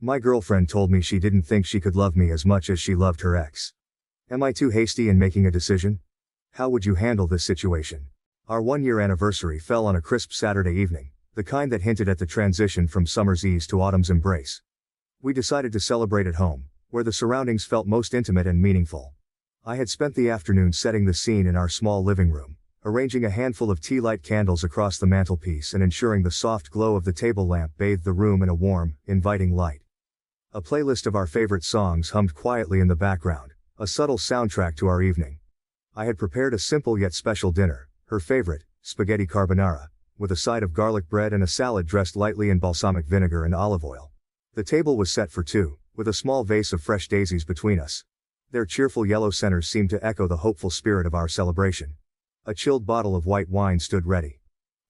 My girlfriend told me she didn't think she could love me as much as she loved her ex. Am I too hasty in making a decision? How would you handle this situation? Our 1-year anniversary fell on a crisp Saturday evening, the kind that hinted at the transition from summer's ease to autumn's embrace. We decided to celebrate at home, where the surroundings felt most intimate and meaningful. I had spent the afternoon setting the scene in our small living room, arranging a handful of tea light candles across the mantelpiece and ensuring the soft glow of the table lamp bathed the room in a warm, inviting light. A playlist of our favorite songs hummed quietly in the background, a subtle soundtrack to our evening. I had prepared a simple yet special dinner, her favorite, spaghetti carbonara, with a side of garlic bread and a salad dressed lightly in balsamic vinegar and olive oil. The table was set for two, with a small vase of fresh daisies between us. Their cheerful yellow centers seemed to echo the hopeful spirit of our celebration. A chilled bottle of white wine stood ready.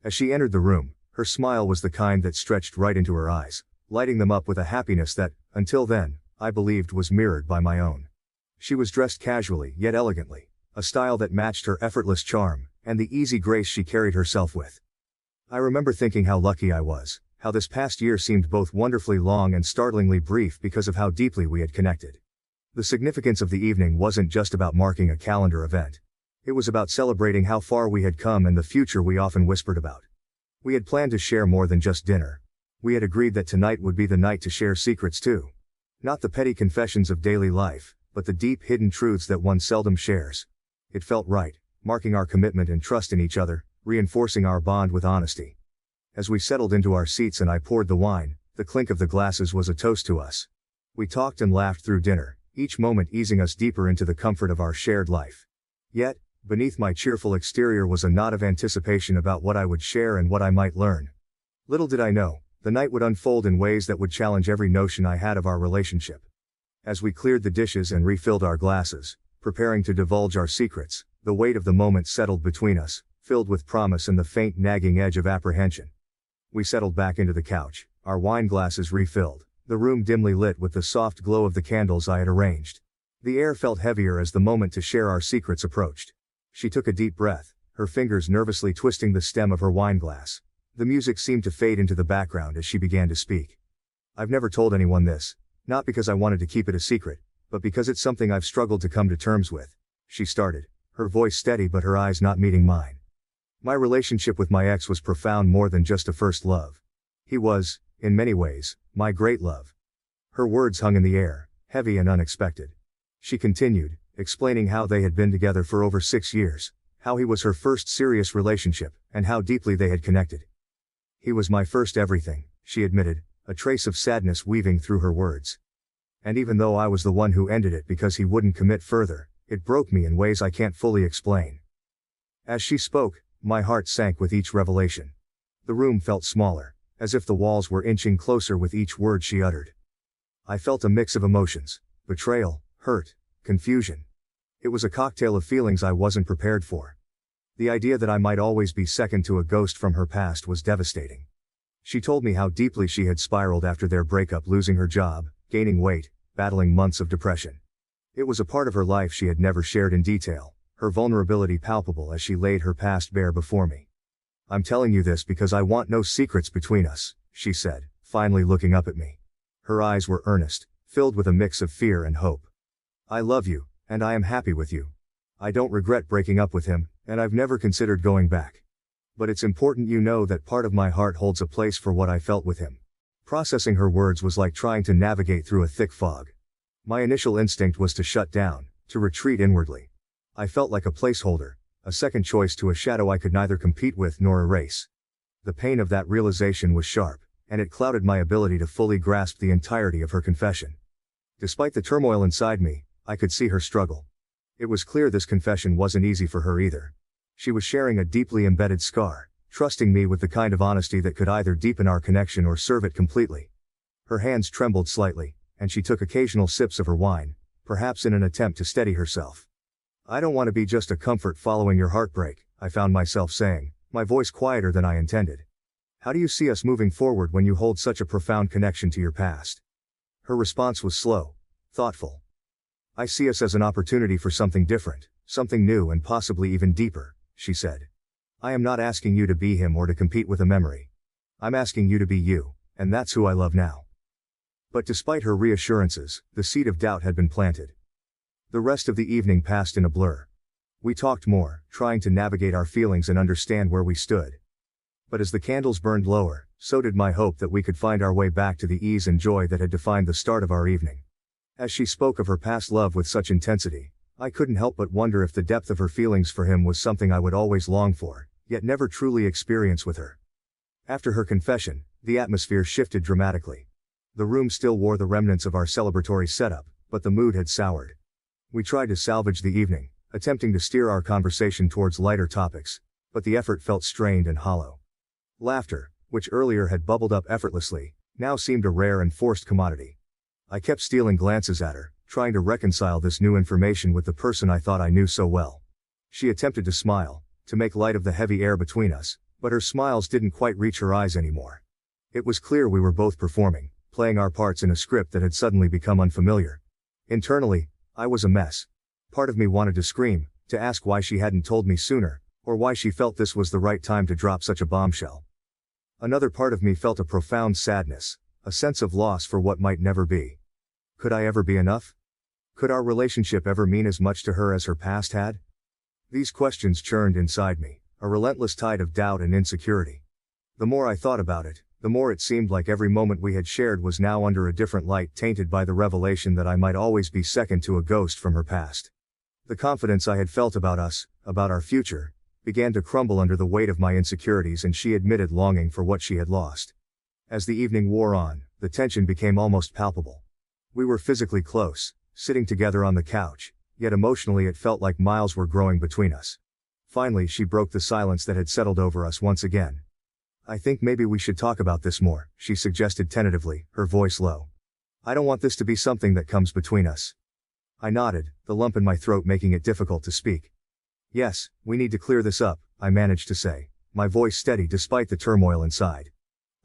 As she entered the room, her smile was the kind that stretched right into her eyes, lighting them up with a happiness that, until then, I believed was mirrored by my own. She was dressed casually yet elegantly, a style that matched her effortless charm, and the easy grace she carried herself with. I remember thinking how lucky I was, how this past year seemed both wonderfully long and startlingly brief because of how deeply we had connected. The significance of the evening wasn't just about marking a calendar event. It was about celebrating how far we had come and the future we often whispered about. We had planned to share more than just dinner. We had agreed that tonight would be the night to share secrets too. Not the petty confessions of daily life, but the deep hidden truths that one seldom shares. It felt right, marking our commitment and trust in each other, reinforcing our bond with honesty. As we settled into our seats and I poured the wine, the clink of the glasses was a toast to us. We talked and laughed through dinner, each moment easing us deeper into the comfort of our shared life. Yet, beneath my cheerful exterior was a knot of anticipation about what I would share and what I might learn. Little did I know, the night would unfold in ways that would challenge every notion I had of our relationship. As we cleared the dishes and refilled our glasses, preparing to divulge our secrets, the weight of the moment settled between us, filled with promise and the faint nagging edge of apprehension. We settled back into the couch, our wine glasses refilled, the room dimly lit with the soft glow of the candles I had arranged. The air felt heavier as the moment to share our secrets approached. She took a deep breath, her fingers nervously twisting the stem of her wine glass. The music seemed to fade into the background as she began to speak. I've never told anyone this, not because I wanted to keep it a secret, but because it's something I've struggled to come to terms with, she started, her voice steady but her eyes not meeting mine. My relationship with my ex was profound, more than just a first love. He was, in many ways, my great love. Her words hung in the air, heavy and unexpected. She continued, explaining how they had been together for over 6 years, how he was her first serious relationship, and how deeply they had connected. He was my first everything, she admitted, a trace of sadness weaving through her words. And even though I was the one who ended it because he wouldn't commit further, it broke me in ways I can't fully explain. As she spoke, my heart sank with each revelation. The room felt smaller, as if the walls were inching closer with each word she uttered. I felt a mix of emotions: betrayal, hurt, confusion. It was a cocktail of feelings I wasn't prepared for. The idea that I might always be second to a ghost from her past was devastating. She told me how deeply she had spiraled after their breakup, losing her job, gaining weight, battling months of depression. It was a part of her life she had never shared in detail, her vulnerability palpable as she laid her past bare before me. I'm telling you this because I want no secrets between us, she said, finally looking up at me. Her eyes were earnest, filled with a mix of fear and hope. I love you, and I am happy with you. I don't regret breaking up with him, and I've never considered going back. But it's important you know that part of my heart holds a place for what I felt with him. Processing her words was like trying to navigate through a thick fog. My initial instinct was to shut down, to retreat inwardly. I felt like a placeholder, a second choice to a shadow I could neither compete with nor erase. The pain of that realization was sharp, and it clouded my ability to fully grasp the entirety of her confession. Despite the turmoil inside me, I could see her struggle. It was clear this confession wasn't easy for her either. She was sharing a deeply embedded scar, trusting me with the kind of honesty that could either deepen our connection or serve it completely. Her hands trembled slightly, and she took occasional sips of her wine, perhaps in an attempt to steady herself. I don't want to be just a comfort following your heartbreak, I found myself saying, my voice quieter than I intended. How do you see us moving forward when you hold such a profound connection to your past? Her response was slow, thoughtful. I see us as an opportunity for something different, something new and possibly even deeper, she said. I am not asking you to be him or to compete with a memory. I'm asking you to be you, and that's who I love now. But despite her reassurances, the seed of doubt had been planted. The rest of the evening passed in a blur. We talked more, trying to navigate our feelings and understand where we stood. But as the candles burned lower, so did my hope that we could find our way back to the ease and joy that had defined the start of our evening. As she spoke of her past love with such intensity, I couldn't help but wonder if the depth of her feelings for him was something I would always long for, yet never truly experience with her. After her confession, the atmosphere shifted dramatically. The room still wore the remnants of our celebratory setup, but the mood had soured. We tried to salvage the evening, attempting to steer our conversation towards lighter topics, but the effort felt strained and hollow. Laughter, which earlier had bubbled up effortlessly, now seemed a rare and forced commodity. I kept stealing glances at her, trying to reconcile this new information with the person I thought I knew so well. She attempted to smile, to make light of the heavy air between us, but her smiles didn't quite reach her eyes anymore. It was clear we were both performing, playing our parts in a script that had suddenly become unfamiliar. Internally, I was a mess. Part of me wanted to scream, to ask why she hadn't told me sooner, or why she felt this was the right time to drop such a bombshell. Another part of me felt a profound sadness, a sense of loss for what might never be. Could I ever be enough? Could our relationship ever mean as much to her as her past had? These questions churned inside me, a relentless tide of doubt and insecurity. The more I thought about it, the more it seemed like every moment we had shared was now under a different light, tainted by the revelation that I might always be second to a ghost from her past. The confidence I had felt about us, about our future, began to crumble under the weight of my insecurities, and she admitted longing for what she had lost. As the evening wore on, the tension became almost palpable. We were physically close, sitting together on the couch, yet emotionally it felt like miles were growing between us. Finally, she broke the silence that had settled over us once again. "I think maybe we should talk about this more," she suggested tentatively, her voice low. "I don't want this to be something that comes between us." I nodded, the lump in my throat making it difficult to speak. "Yes, we need to clear this up," I managed to say, my voice steady despite the turmoil inside.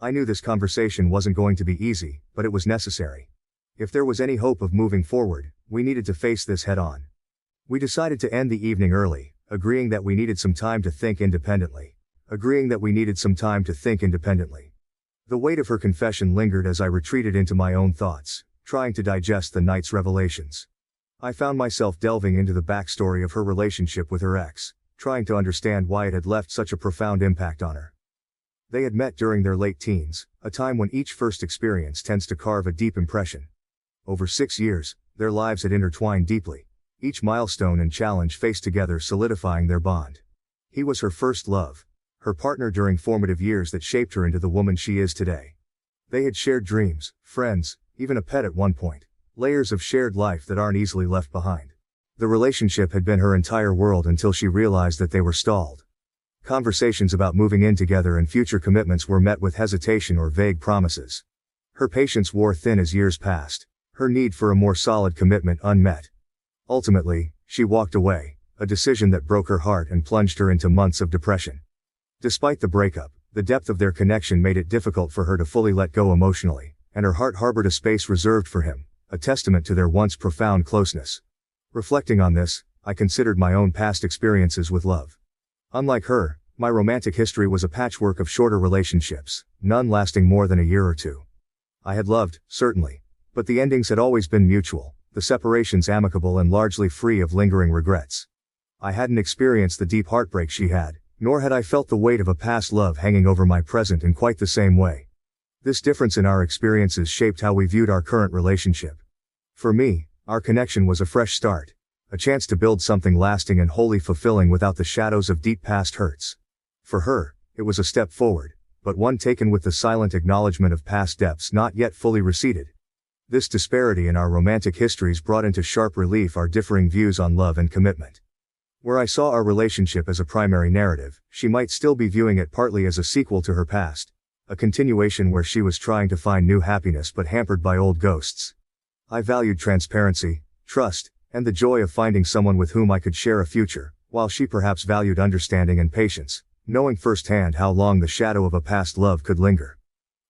I knew this conversation wasn't going to be easy, but it was necessary. If there was any hope of moving forward, we needed to face this head on. We decided to end the evening early, agreeing that we needed some time to think independently. The weight of her confession lingered as I retreated into my own thoughts, trying to digest the night's revelations. I found myself delving into the backstory of her relationship with her ex, trying to understand why it had left such a profound impact on her. They had met during their late teens, a time when each first experience tends to carve a deep impression. Over 6 years, their lives had intertwined deeply, each milestone and challenge faced together solidifying their bond. He was her first love, her partner during formative years that shaped her into the woman she is today. They had shared dreams, friends, even a pet at one point, layers of shared life that aren't easily left behind. The relationship had been her entire world until she realized that they were stalled. Conversations about moving in together and future commitments were met with hesitation or vague promises. Her patience wore thin as years passed, her need for a more solid commitment unmet. Ultimately, she walked away, a decision that broke her heart and plunged her into months of depression. Despite the breakup, the depth of their connection made it difficult for her to fully let go emotionally, and her heart harbored a space reserved for him, a testament to their once profound closeness. Reflecting on this, I considered my own past experiences with love. Unlike her, my romantic history was a patchwork of shorter relationships, none lasting more than a year or two. I had loved, certainly, but the endings had always been mutual, the separations amicable and largely free of lingering regrets. I hadn't experienced the deep heartbreak she had, nor had I felt the weight of a past love hanging over my present in quite the same way. This difference in our experiences shaped how we viewed our current relationship. For me, our connection was a fresh start, a chance to build something lasting and wholly fulfilling without the shadows of deep past hurts. For her, it was a step forward, but one taken with the silent acknowledgement of past depths not yet fully receded. This disparity in our romantic histories brought into sharp relief our differing views on love and commitment. Where I saw our relationship as a primary narrative, she might still be viewing it partly as a sequel to her past, a continuation where she was trying to find new happiness but hampered by old ghosts. I valued transparency, trust, and the joy of finding someone with whom I could share a future, while she perhaps valued understanding and patience, knowing firsthand how long the shadow of a past love could linger.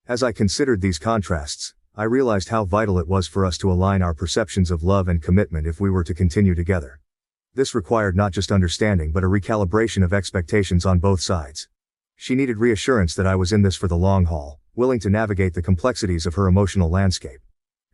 As I considered these contrasts, I realized how vital it was for us to align our perceptions of love and commitment if we were to continue together. This required not just understanding but a recalibration of expectations on both sides. She needed reassurance that I was in this for the long haul, willing to navigate the complexities of her emotional landscape.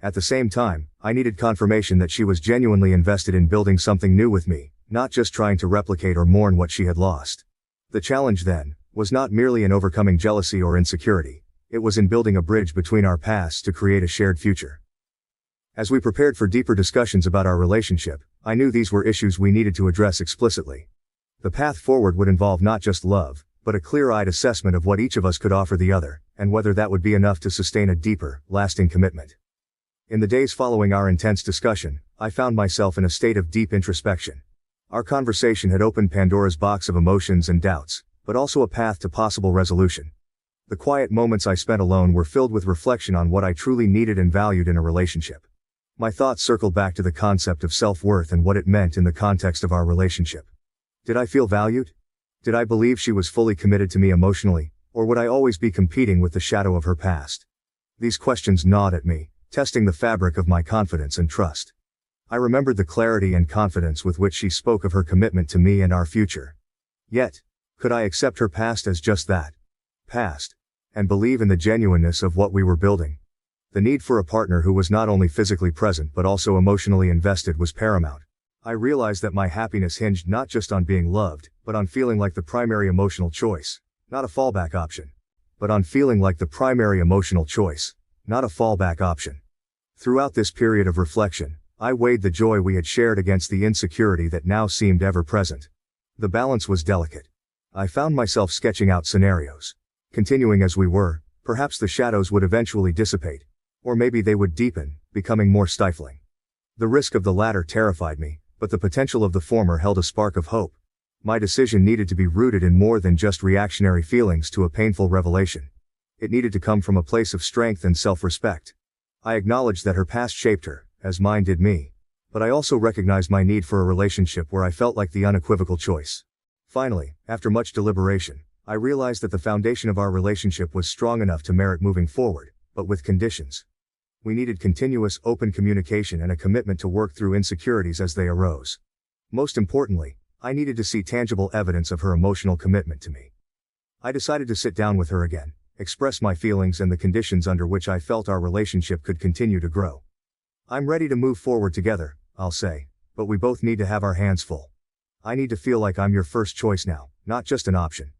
At the same time, I needed confirmation that she was genuinely invested in building something new with me, not just trying to replicate or mourn what she had lost. The challenge then was not merely in overcoming jealousy or insecurity, it was in building a bridge between our pasts to create a shared future. As we prepared for deeper discussions about our relationship, I knew these were issues we needed to address explicitly. The path forward would involve not just love, but a clear-eyed assessment of what each of us could offer the other, and whether that would be enough to sustain a deeper, lasting commitment. In the days following our intense discussion, I found myself in a state of deep introspection. Our conversation had opened Pandora's box of emotions and doubts, but also a path to possible resolution. The quiet moments I spent alone were filled with reflection on what I truly needed and valued in a relationship. My thoughts circled back to the concept of self-worth and what it meant in the context of our relationship. Did I feel valued? Did I believe she was fully committed to me emotionally, or would I always be competing with the shadow of her past? These questions gnawed at me, testing the fabric of my confidence and trust. I remembered the clarity and confidence with which she spoke of her commitment to me and our future. Yet, could I accept her past as just that? Past. And believe in the genuineness of what we were building? The need for a partner who was not only physically present but also emotionally invested was paramount. I realized that my happiness hinged not just on being loved, but on feeling like the primary emotional choice, not a fallback option. But on feeling like the primary emotional choice, not a fallback option. Throughout this period of reflection, I weighed the joy we had shared against the insecurity that now seemed ever present. The balance was delicate. I found myself sketching out scenarios. Continuing as we were, perhaps the shadows would eventually dissipate. Or maybe they would deepen, becoming more stifling. The risk of the latter terrified me, but the potential of the former held a spark of hope. My decision needed to be rooted in more than just reactionary feelings to a painful revelation. It needed to come from a place of strength and self-respect. I acknowledged that her past shaped her, as mine did me. But I also recognized my need for a relationship where I felt like the unequivocal choice. Finally, after much deliberation, I realized that the foundation of our relationship was strong enough to merit moving forward, but with conditions. We needed continuous, open communication and a commitment to work through insecurities as they arose. Most importantly, I needed to see tangible evidence of her emotional commitment to me. I decided to sit down with her again, express my feelings and the conditions under which I felt our relationship could continue to grow. I'm ready to move forward together, I'll say, but we both need to have our hands full. I need to feel like I'm your first choice now, not just an option.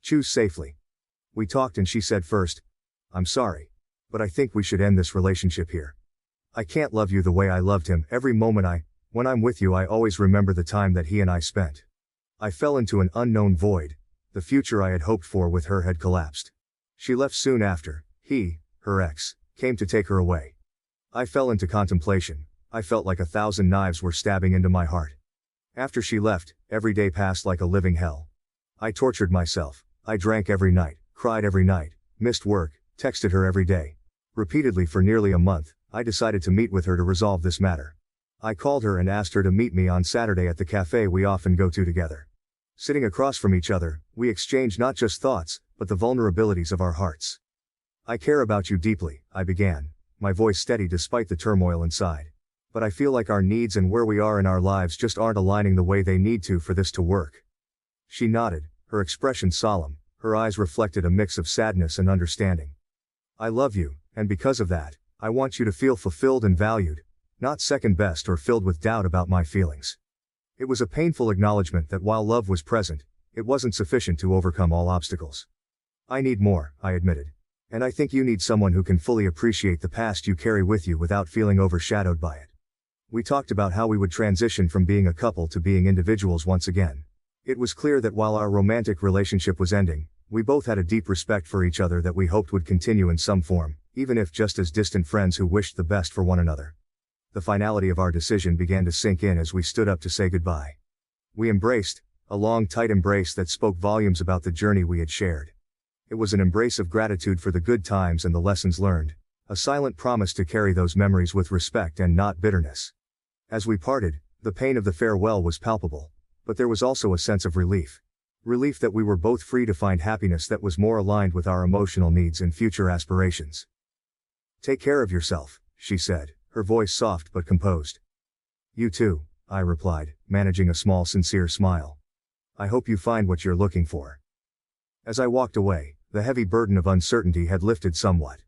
Choose safely. We talked and she said first, I'm sorry, but I think we should end this relationship here. I can't love you the way I loved him. Every moment when I'm with you I always remember the time that he and I spent. I fell into an unknown void. The future I had hoped for with her had collapsed. She left soon after. He, her ex, came to take her away. I fell into contemplation. I felt like 1,000 knives were stabbing into my heart. After she left, every day passed like a living hell. I tortured myself. I drank every night, cried every night, missed work, texted her every day. Repeatedly for nearly a month, I decided to meet with her to resolve this matter. I called her and asked her to meet me on Saturday at the cafe we often go to together. Sitting across from each other, we exchanged not just thoughts, but the vulnerabilities of our hearts. I care about you deeply, I began, my voice steady despite the turmoil inside. But I feel like our needs and where we are in our lives just aren't aligning the way they need to for this to work. She nodded, her expression solemn, her eyes reflected a mix of sadness and understanding. I love you, and because of that, I want you to feel fulfilled and valued, not second best or filled with doubt about my feelings. It was a painful acknowledgement that while love was present, it wasn't sufficient to overcome all obstacles. I need more, I admitted. And I think you need someone who can fully appreciate the past you carry with you without feeling overshadowed by it. We talked about how we would transition from being a couple to being individuals once again. It was clear that while our romantic relationship was ending, we both had a deep respect for each other that we hoped would continue in some form, even if just as distant friends who wished the best for one another. The finality of our decision began to sink in as we stood up to say goodbye. We embraced, a long tight embrace that spoke volumes about the journey we had shared. It was an embrace of gratitude for the good times and the lessons learned, a silent promise to carry those memories with respect and not bitterness. As we parted, the pain of the farewell was palpable, but there was also a sense of relief. Relief that we were both free to find happiness that was more aligned with our emotional needs and future aspirations. Take care of yourself, she said, her voice soft but composed. You too, I replied, managing a small sincere smile. I hope you find what you're looking for. As I walked away, the heavy burden of uncertainty had lifted somewhat.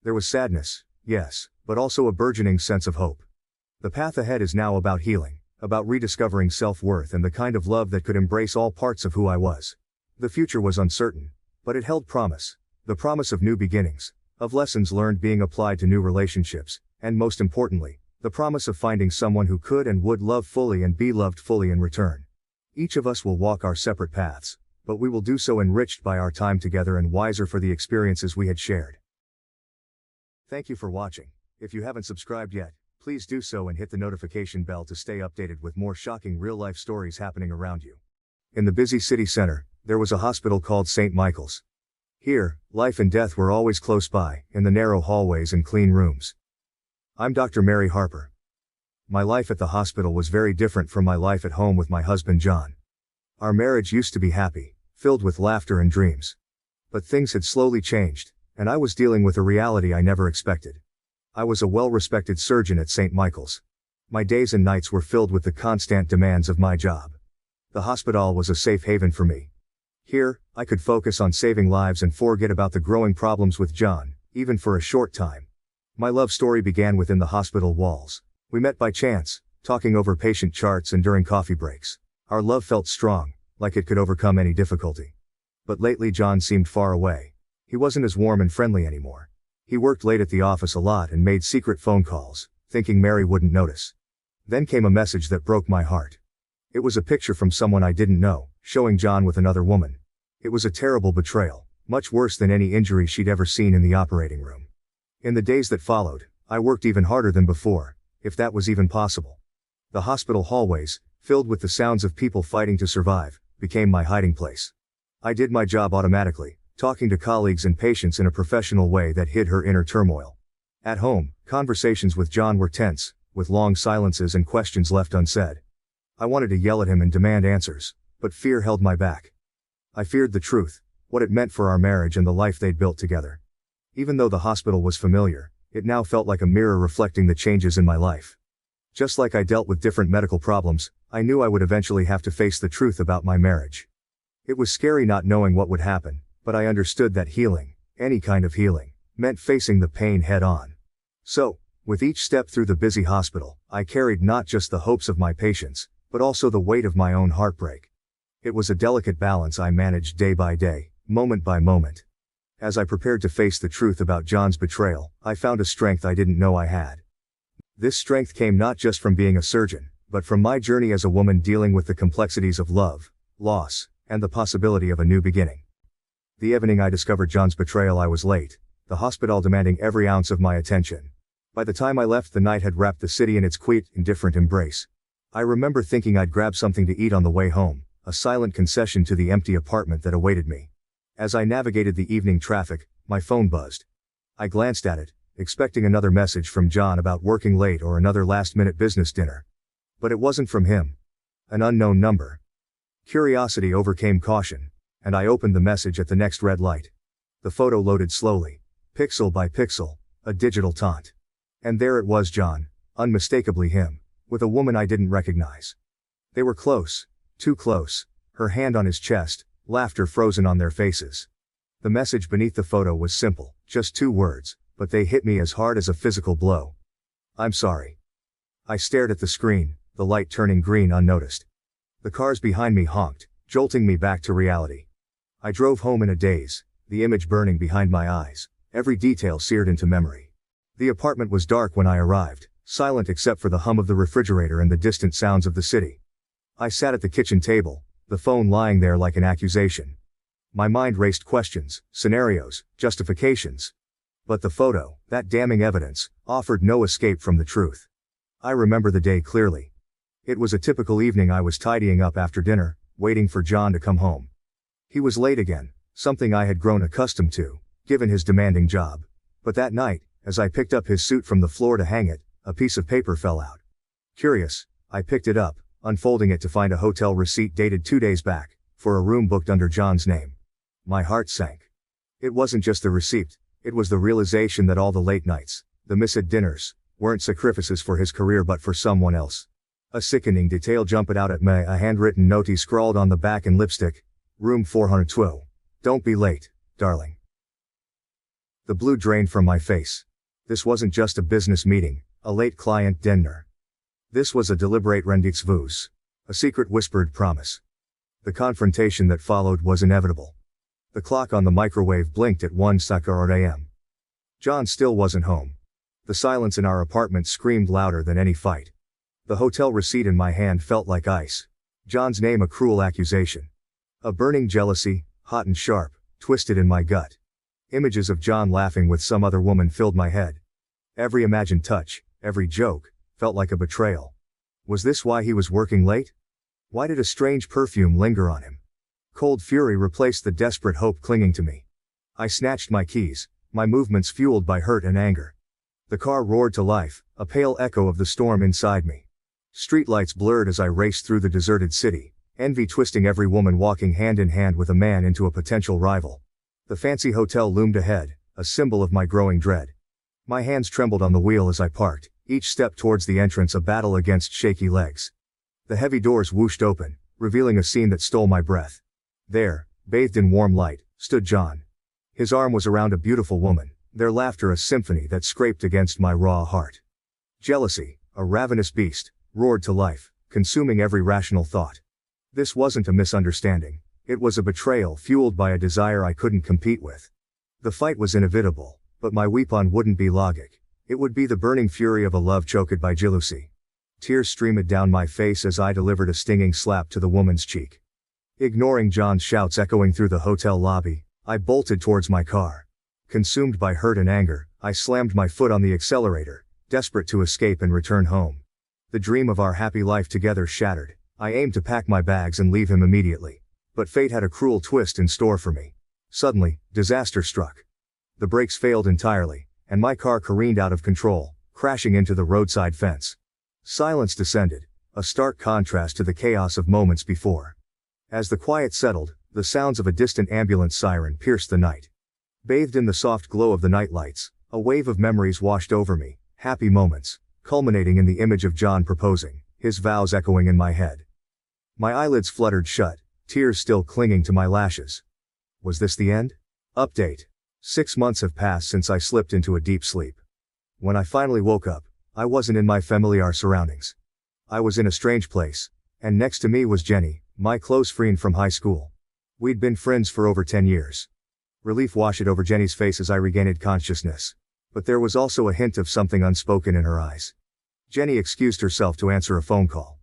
There was sadness, yes, but also a burgeoning sense of hope. The path ahead is now about healing, about rediscovering self-worth and the kind of love that could embrace all parts of who I was. The future was uncertain, but it held promise. The promise of new beginnings, of lessons learned being applied to new relationships, and most importantly, the promise of finding someone who could and would love fully and be loved fully in return. Each of us will walk our separate paths, but we will do so enriched by our time together and wiser for the experiences we had shared. Thank you for watching. If you haven't subscribed yet, please do so and hit the notification bell to stay updated with more shocking real-life stories happening around you. In the busy city center, there was a hospital called St. Michael's. Here, life and death were always close by, in the narrow hallways and clean rooms. I'm Dr. Mary Harper. My life at the hospital was very different from my life at home with my husband John. Our marriage used to be happy, filled with laughter and dreams. But things had slowly changed, and I was dealing with a reality I never expected. I was a well-respected surgeon at St. Michael's. My days and nights were filled with the constant demands of my job. The hospital was a safe haven for me. Here, I could focus on saving lives and forget about the growing problems with John, even for a short time. My love story began within the hospital walls. We met by chance, talking over patient charts and during coffee breaks. Our love felt strong, like it could overcome any difficulty. But lately John seemed far away. He wasn't as warm and friendly anymore. He worked late at the office a lot and made secret phone calls, thinking Mary wouldn't notice. Then came a message that broke my heart. It was a picture from someone I didn't know, showing John with another woman. It was a terrible betrayal, much worse than any injury she'd ever seen in the operating room. In the days that followed, I worked even harder than before, if that was even possible. The hospital hallways, filled with the sounds of people fighting to survive, became my hiding place. I did my job automatically, talking to colleagues and patients in a professional way that hid her inner turmoil. At home, conversations with John were tense, with long silences and questions left unsaid. I wanted to yell at him and demand answers, but fear held my back. I feared the truth, what it meant for our marriage and the life they'd built together. Even though the hospital was familiar, it now felt like a mirror reflecting the changes in my life. Just like I dealt with different medical problems, I knew I would eventually have to face the truth about my marriage. It was scary not knowing what would happen, but I understood that healing, any kind of healing, meant facing the pain head on. So, with each step through the busy hospital, I carried not just the hopes of my patients, but also the weight of my own heartbreak. It was a delicate balance I managed day by day, moment by moment. As I prepared to face the truth about John's betrayal, I found a strength I didn't know I had. This strength came not just from being a surgeon, but from my journey as a woman dealing with the complexities of love, loss, and the possibility of a new beginning. The evening I discovered John's betrayal, I was late, the hospital demanding every ounce of my attention. By the time I left, the night had wrapped the city in its quiet, indifferent embrace. I remember thinking I'd grab something to eat on the way home, a silent concession to the empty apartment that awaited me. As I navigated the evening traffic, my phone buzzed. I glanced at it, expecting another message from John about working late or another last-minute business dinner. But it wasn't from him. An unknown number. Curiosity overcame caution, and I opened the message at the next red light. The photo loaded slowly, pixel by pixel, a digital taunt. And there it was, John, unmistakably him, with a woman I didn't recognize. They were close, too close, her hand on his chest, laughter frozen on their faces. The message beneath the photo was simple, just 2 words, but they hit me as hard as a physical blow. I'm sorry. I stared at the screen, the light turning green unnoticed. The cars behind me honked, jolting me back to reality. I drove home in a daze, the image burning behind my eyes, every detail seared into memory. The apartment was dark when I arrived, silent except for the hum of the refrigerator and the distant sounds of the city. I sat at the kitchen table, the phone lying there like an accusation. My mind raced questions, scenarios, justifications. But the photo, that damning evidence, offered no escape from the truth. I remember the day clearly. It was a typical evening. I was tidying up after dinner, waiting for John to come home. He was late again, something I had grown accustomed to, given his demanding job. But that night, as I picked up his suit from the floor to hang it, a piece of paper fell out. Curious, I picked it up, unfolding it to find a hotel receipt dated 2 days back, for a room booked under John's name. My heart sank. It wasn't just the receipt, it was the realization that all the late nights, the missed dinners, weren't sacrifices for his career but for someone else. A sickening detail jumped out at me, a handwritten note he scrawled on the back in lipstick. Room 412. Don't be late, darling. The blue drained from my face. This wasn't just a business meeting, a late client dinner. This was a deliberate rendezvous, a secret whispered promise. The confrontation that followed was inevitable. The clock on the microwave blinked at 1:00 a.m. John still wasn't home. The silence in our apartment screamed louder than any fight. The hotel receipt in my hand felt like ice. John's name a cruel accusation. A burning jealousy, hot and sharp, twisted in my gut. Images of John laughing with some other woman filled my head. Every imagined touch, every joke, felt like a betrayal. Was this why he was working late? Why did a strange perfume linger on him? Cold fury replaced the desperate hope clinging to me. I snatched my keys, my movements fueled by hurt and anger. The car roared to life, a pale echo of the storm inside me. Streetlights blurred as I raced through the deserted city, envy twisting every woman walking hand in hand with a man into a potential rival. The fancy hotel loomed ahead, a symbol of my growing dread. My hands trembled on the wheel as I parked, each step towards the entrance a battle against shaky legs. The heavy doors whooshed open, revealing a scene that stole my breath. There, bathed in warm light, stood John. His arm was around a beautiful woman, their laughter a symphony that scraped against my raw heart. Jealousy, a ravenous beast, roared to life, consuming every rational thought. This wasn't a misunderstanding, it was a betrayal fueled by a desire I couldn't compete with. The fight was inevitable, but my weapon wouldn't be logic. It would be the burning fury of a love choked by jealousy. Tears streamed down my face as I delivered a stinging slap to the woman's cheek. Ignoring John's shouts echoing through the hotel lobby, I bolted towards my car. Consumed by hurt and anger, I slammed my foot on the accelerator, desperate to escape and return home. The dream of our happy life together shattered. I aimed to pack my bags and leave him immediately. But fate had a cruel twist in store for me. Suddenly, disaster struck. The brakes failed entirely, and my car careened out of control, crashing into the roadside fence. Silence descended, a stark contrast to the chaos of moments before. As the quiet settled, the sounds of a distant ambulance siren pierced the night. Bathed in the soft glow of the nightlights, a wave of memories washed over me, happy moments, culminating in the image of John proposing, his vows echoing in my head. My eyelids fluttered shut, tears still clinging to my lashes. Was this the end? Update. 6 months have passed since I slipped into a deep sleep. When I finally woke up, I wasn't in my familiar surroundings. I was in a strange place, and next to me was Jenny, my close friend from high school. We'd been friends for over 10 years. Relief washed over Jenny's face as I regained consciousness. But there was also a hint of something unspoken in her eyes. Jenny excused herself to answer a phone call.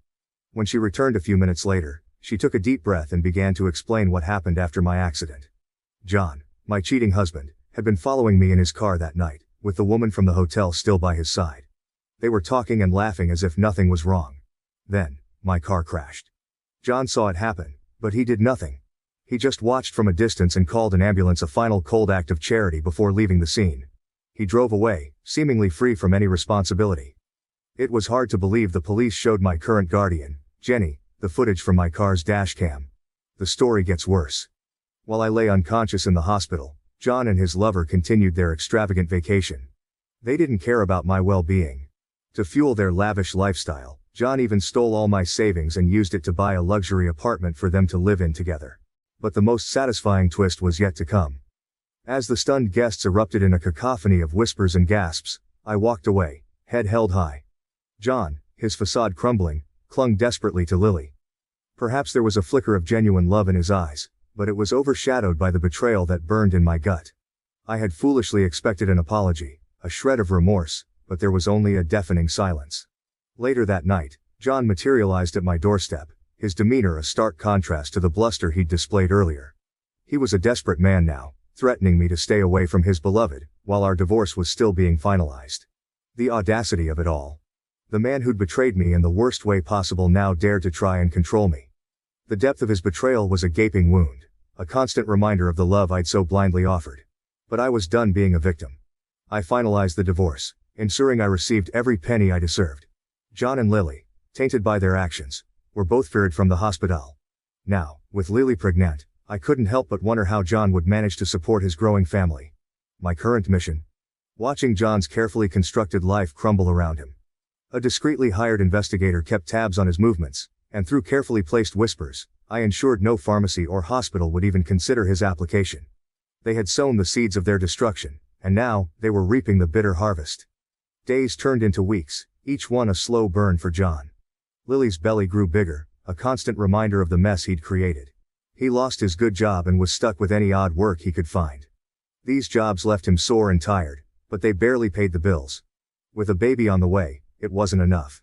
When she returned a few minutes later, she took a deep breath and began to explain what happened after my accident. John, my cheating husband, had been following me in his car that night, with the woman from the hotel still by his side. They were talking and laughing as if nothing was wrong. Then, my car crashed. John saw it happen, but he did nothing. He just watched from a distance and called an ambulance, a final cold act of charity before leaving the scene. He drove away, seemingly free from any responsibility. It was hard to believe the police showed my current guardian, Jenny, the footage from my car's dashcam. The story gets worse. While I lay unconscious in the hospital, John and his lover continued their extravagant vacation. They didn't care about my well-being. To fuel their lavish lifestyle, John even stole all my savings and used it to buy a luxury apartment for them to live in together. But the most satisfying twist was yet to come. As the stunned guests erupted in a cacophony of whispers and gasps, I walked away, head held high. John, his facade crumbling, clung desperately to Lily. Perhaps there was a flicker of genuine love in his eyes, but it was overshadowed by the betrayal that burned in my gut. I had foolishly expected an apology, a shred of remorse, but there was only a deafening silence. Later that night, John materialized at my doorstep, his demeanor a stark contrast to the bluster he'd displayed earlier. He was a desperate man now, threatening me to stay away from his beloved, while our divorce was still being finalized. The audacity of it all. The man who'd betrayed me in the worst way possible now dared to try and control me. The depth of his betrayal was a gaping wound, a constant reminder of the love I'd so blindly offered. But I was done being a victim. I finalized the divorce, ensuring I received every penny I deserved. John and Lily, tainted by their actions, were both ferried from the hospital. Now, with Lily pregnant, I couldn't help but wonder how John would manage to support his growing family. My current mission? Watching John's carefully constructed life crumble around him. A discreetly hired investigator kept tabs on his movements, and through carefully placed whispers, I ensured no pharmacy or hospital would even consider his application. They had sown the seeds of their destruction, And now, they were reaping the bitter harvest. Days turned into weeks, each one a slow burn for John. Lily's belly grew bigger, a constant reminder of the mess he'd created. He lost his good job and was stuck with any odd work he could find. These jobs left him sore and tired, but they barely paid the bills. With a baby on the way, it wasn't enough.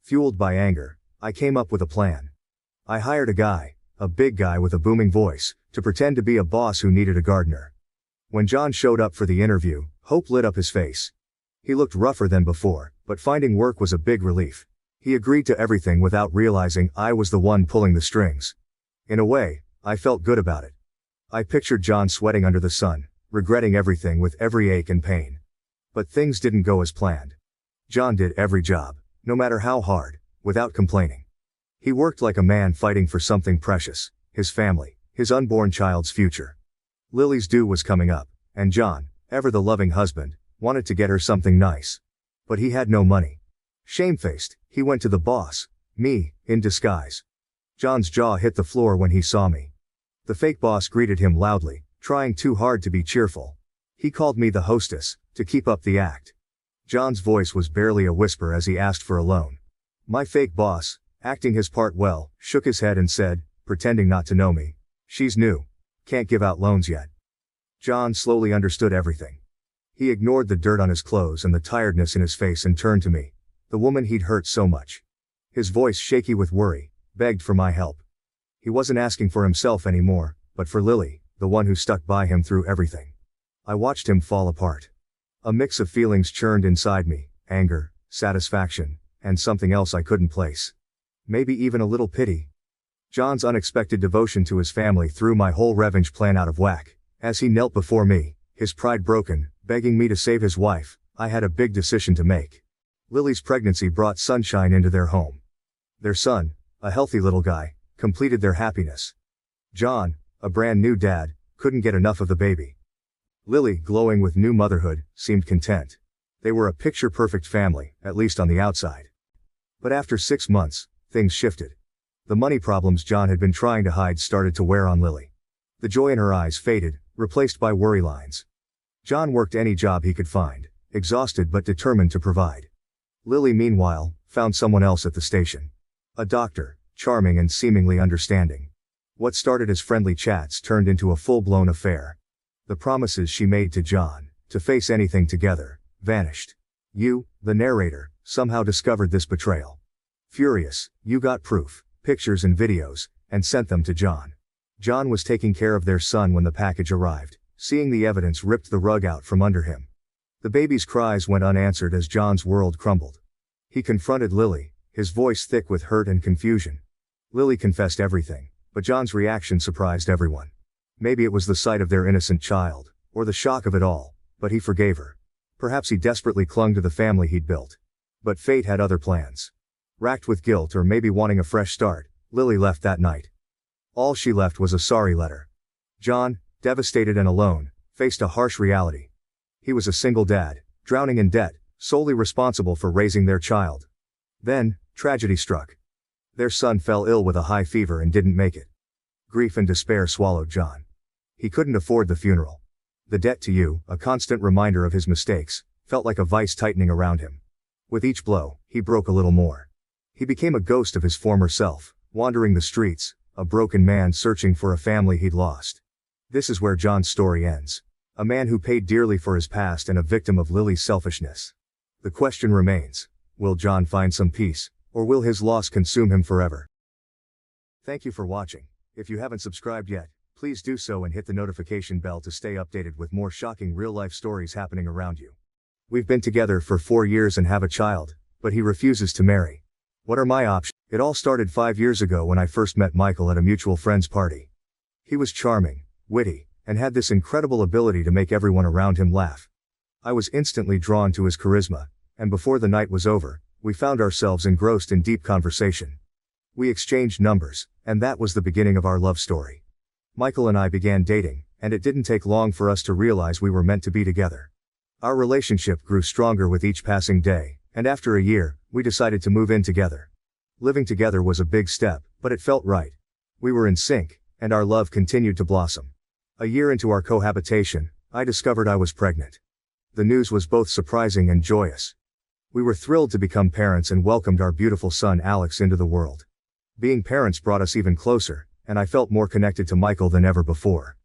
Fueled by anger, I came up with a plan. I hired a guy, a big guy with a booming voice, to pretend to be a boss who needed a gardener. When John showed up for the interview, hope lit up his face. He looked rougher than before, but finding work was a big relief. He agreed to everything without realizing I was the one pulling the strings. In a way, I felt good about it. I pictured John sweating under the sun, regretting everything with every ache and pain. But things didn't go as planned. John did every job, no matter how hard, without complaining. He worked like a man fighting for something precious, his family, his unborn child's future. Lily's due was coming up, and John, ever the loving husband, wanted to get her something nice. But he had no money. Shamefaced, he went to the boss, me, in disguise. John's jaw hit the floor when he saw me. The fake boss greeted him loudly, trying too hard to be cheerful. He called me the hostess, to keep up the act. John's voice was barely a whisper as he asked for a loan. My fake boss, acting his part well, shook his head and said, pretending not to know me, "She's new. Can't give out loans yet." John slowly understood everything. He ignored the dirt on his clothes and the tiredness in his face and turned to me, the woman he'd hurt so much. His voice shaky with worry, begged for my help. He wasn't asking for himself anymore, but for Lily, the one who stuck by him through everything. I watched him fall apart. A mix of feelings churned inside me, anger, satisfaction, and something else I couldn't place. Maybe even a little pity. John's unexpected devotion to his family threw my whole revenge plan out of whack. As he knelt before me, his pride broken, begging me to save his wife, I had a big decision to make. Lily's pregnancy brought sunshine into their home. Their son, a healthy little guy, completed their happiness. John, a brand new dad, couldn't get enough of the baby. Lily, glowing with new motherhood, seemed content. They were a picture-perfect family, at least on the outside. But after 6 months, things shifted. The money problems John had been trying to hide started to wear on Lily. The joy in her eyes faded, replaced by worry lines. John worked any job he could find, exhausted but determined to provide. Lily, meanwhile, found someone else at the station. A doctor, charming and seemingly understanding. What started as friendly chats turned into a full-blown affair. The promises she made to John, to face anything together, vanished. You, the narrator, somehow discovered this betrayal. Furious, you got proof, pictures and videos, and sent them to John. John was taking care of their son when the package arrived. Seeing the evidence ripped the rug out from under him. The baby's cries went unanswered as John's world crumbled. He confronted Lily, his voice thick with hurt and confusion. Lily confessed everything, but John's reaction surprised everyone. Maybe it was the sight of their innocent child, or the shock of it all, but he forgave her. Perhaps he desperately clung to the family he'd built. But fate had other plans. Racked with guilt or maybe wanting a fresh start, Lily left that night. All she left was a sorry letter. John, devastated and alone, faced a harsh reality. He was a single dad, drowning in debt, solely responsible for raising their child. Then, tragedy struck. Their son fell ill with a high fever and didn't make it. Grief and despair swallowed John. He couldn't afford the funeral. The debt to you, a constant reminder of his mistakes, felt like a vice tightening around him. With each blow, he broke a little more. He became a ghost of his former self, wandering the streets, a broken man searching for a family he'd lost. This is where John's story ends. A man who paid dearly for his past and a victim of Lily's selfishness. The question remains, will John find some peace, or will his loss consume him forever? Thank you for watching. If you haven't subscribed yet, please do so and hit the notification bell to stay updated with more shocking real-life stories happening around you. We've been together for 4 years and have a child, but he refuses to marry. What are my options? It all started 5 years ago when I first met Michael at a mutual friend's party. He was charming, witty, and had this incredible ability to make everyone around him laugh. I was instantly drawn to his charisma, and before the night was over, we found ourselves engrossed in deep conversation. We exchanged numbers, and that was the beginning of our love story. Michael and I began dating, and it didn't take long for us to realize we were meant to be together. Our relationship grew stronger with each passing day, and after a year, we decided to move in together. Living together was a big step, but it felt right. We were in sync, and our love continued to blossom. A year into our cohabitation, I discovered I was pregnant. The news was both surprising and joyous. We were thrilled to become parents and welcomed our beautiful son Alex into the world. Being parents brought us even closer, and I felt more connected to Michael than ever before.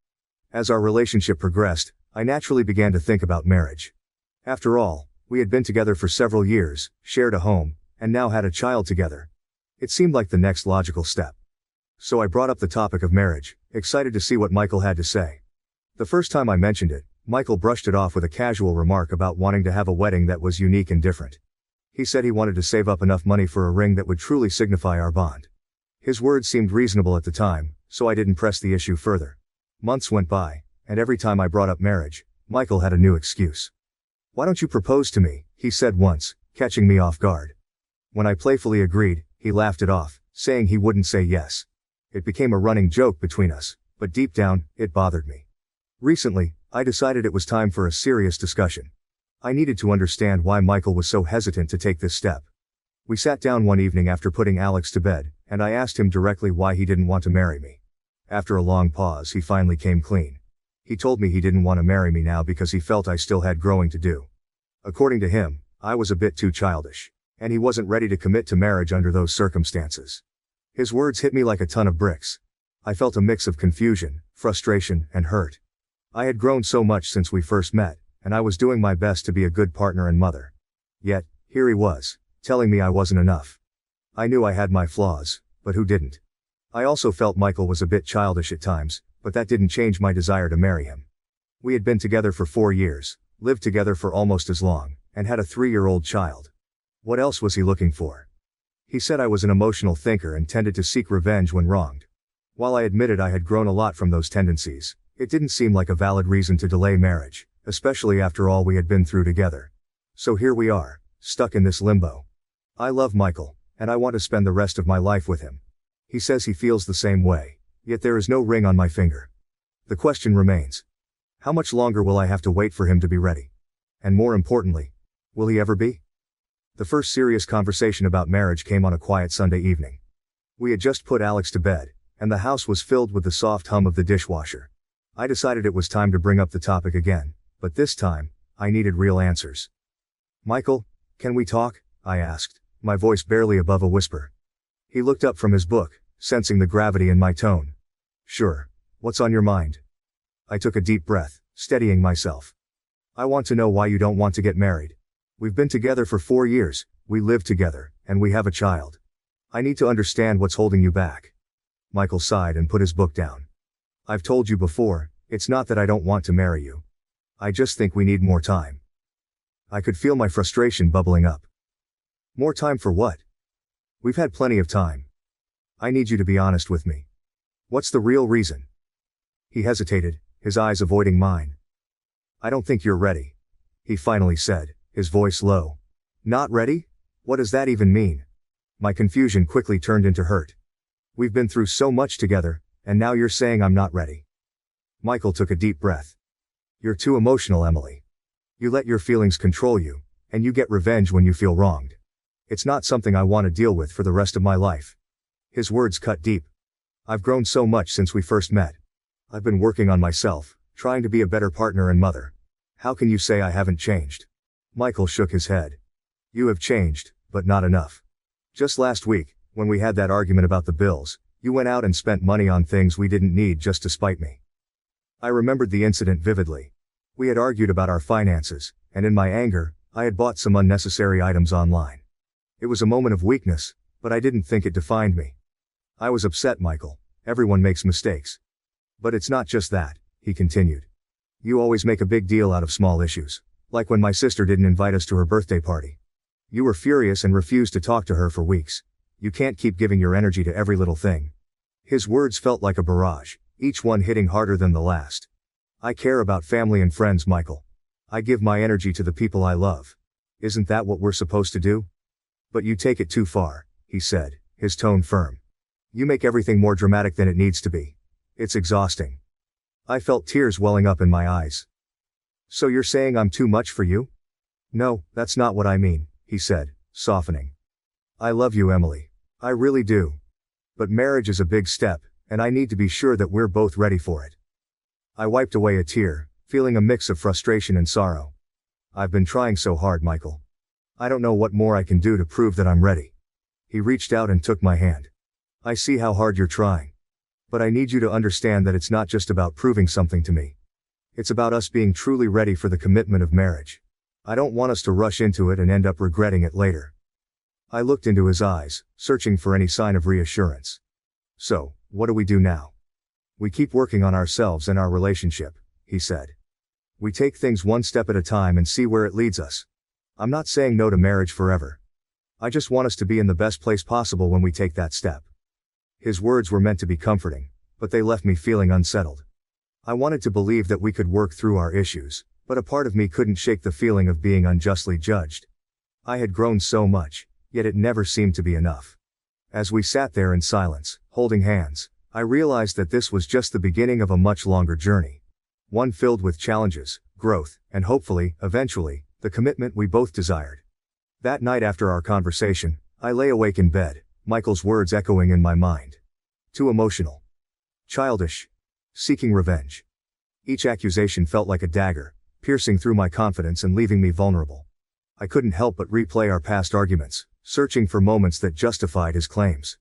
As our relationship progressed, I naturally began to think about marriage. After all, we had been together for several years, shared a home, and now had a child together. It seemed like the next logical step. So I brought up the topic of marriage, excited to see what Michael had to say. The first time I mentioned it, Michael brushed it off with a casual remark about wanting to have a wedding that was unique and different. He said he wanted to save up enough money for a ring that would truly signify our bond. His words seemed reasonable at the time, so I didn't press the issue further. Months went by, and every time I brought up marriage, Michael had a new excuse. "Why don't you propose to me?" he said once, catching me off guard. When I playfully agreed, he laughed it off, saying he wouldn't say yes. It became a running joke between us, but deep down, it bothered me. Recently, I decided it was time for a serious discussion. I needed to understand why Michael was so hesitant to take this step. We sat down one evening after putting Alex to bed, and I asked him directly why he didn't want to marry me. After a long pause, he finally came clean. He told me he didn't want to marry me now because he felt I still had growing to do. According to him, I was a bit too childish, and he wasn't ready to commit to marriage under those circumstances. His words hit me like a ton of bricks. I felt a mix of confusion, frustration, and hurt. I had grown so much since we first met, and I was doing my best to be a good partner and mother. Yet, here he was, telling me I wasn't enough. I knew I had my flaws, but who didn't? I also felt Michael was a bit childish at times, but that didn't change my desire to marry him. We had been together for 4 years, lived together for almost as long, and had a 3-year-old child. What else was he looking for? He said I was an emotional thinker and tended to seek revenge when wronged. While I admitted I had grown a lot from those tendencies, it didn't seem like a valid reason to delay marriage, especially after all we had been through together. So here we are, stuck in this limbo. I love Michael, and I want to spend the rest of my life with him. He says he feels the same way, yet there is no ring on my finger. The question remains. How much longer will I have to wait for him to be ready? And more importantly, will he ever be? The first serious conversation about marriage came on a quiet Sunday evening. We had just put Alex to bed, and the house was filled with the soft hum of the dishwasher. I decided it was time to bring up the topic again, but this time, I needed real answers. "Michael, can we talk?" I asked, my voice barely above a whisper. He looked up from his book, sensing the gravity in my tone. "Sure. What's on your mind?" I took a deep breath, steadying myself. "I want to know why you don't want to get married. We've been together for 4 years, we live together, and we have a child. I need to understand what's holding you back." Michael sighed and put his book down. "I've told you before, it's not that I don't want to marry you. I just think we need more time." I could feel my frustration bubbling up. "More time for what? We've had plenty of time. I need you to be honest with me. What's the real reason?" He hesitated, his eyes avoiding mine. "I don't think you're ready," he finally said, his voice low. "Not ready? What does that even mean?" My confusion quickly turned into hurt. "We've been through so much together, and now you're saying I'm not ready." Michael took a deep breath. "You're too emotional, Emily. You let your feelings control you, and you get revenge when you feel wronged. It's not something I want to deal with for the rest of my life." His words cut deep. "I've grown so much since we first met. I've been working on myself, trying to be a better partner and mother. How can you say I haven't changed?" Michael shook his head. "You have changed, but not enough. Just last week, when we had that argument about the bills, you went out and spent money on things we didn't need just to spite me." I remembered the incident vividly. We had argued about our finances, and in my anger, I had bought some unnecessary items online. It was a moment of weakness, but I didn't think it defined me. "I was upset, Michael. Everyone makes mistakes. But it's not just that," he continued. "You always make a big deal out of small issues, like when my sister didn't invite us to her birthday party. You were furious and refused to talk to her for weeks. You can't keep giving your energy to every little thing." His words felt like a barrage, each one hitting harder than the last. "I care about family and friends, Michael. I give my energy to the people I love. Isn't that what we're supposed to do?" "But you take it too far," he said, his tone firm. "You make everything more dramatic than it needs to be. It's exhausting." I felt tears welling up in my eyes. "So you're saying I'm too much for you?" "No, that's not what I mean," he said, softening. "I love you, Emily. I really do. But marriage is a big step, and I need to be sure that we're both ready for it." I wiped away a tear, feeling a mix of frustration and sorrow. I've been trying so hard, Michael. I don't know what more I can do to prove that I'm ready. He reached out and took my hand. I see how hard you're trying. But I need you to understand that it's not just about proving something to me. It's about us being truly ready for the commitment of marriage. I don't want us to rush into it and end up regretting it later. I looked into his eyes, searching for any sign of reassurance. So, what do we do now? We keep working on ourselves and our relationship, he said. We take things one step at a time and see where it leads us. I'm not saying no to marriage forever. I just want us to be in the best place possible when we take that step. His words were meant to be comforting, but they left me feeling unsettled. I wanted to believe that we could work through our issues, but a part of me couldn't shake the feeling of being unjustly judged. I had grown so much, yet it never seemed to be enough. As we sat there in silence, holding hands, I realized that this was just the beginning of a much longer journey. One filled with challenges, growth, and hopefully, eventually, the commitment we both desired. That night after our conversation, I lay awake in bed, Michael's words echoing in my mind. Too emotional. Childish. Seeking revenge. Each accusation felt like a dagger, piercing through my confidence and leaving me vulnerable. I couldn't help but replay our past arguments, searching for moments that justified his claims.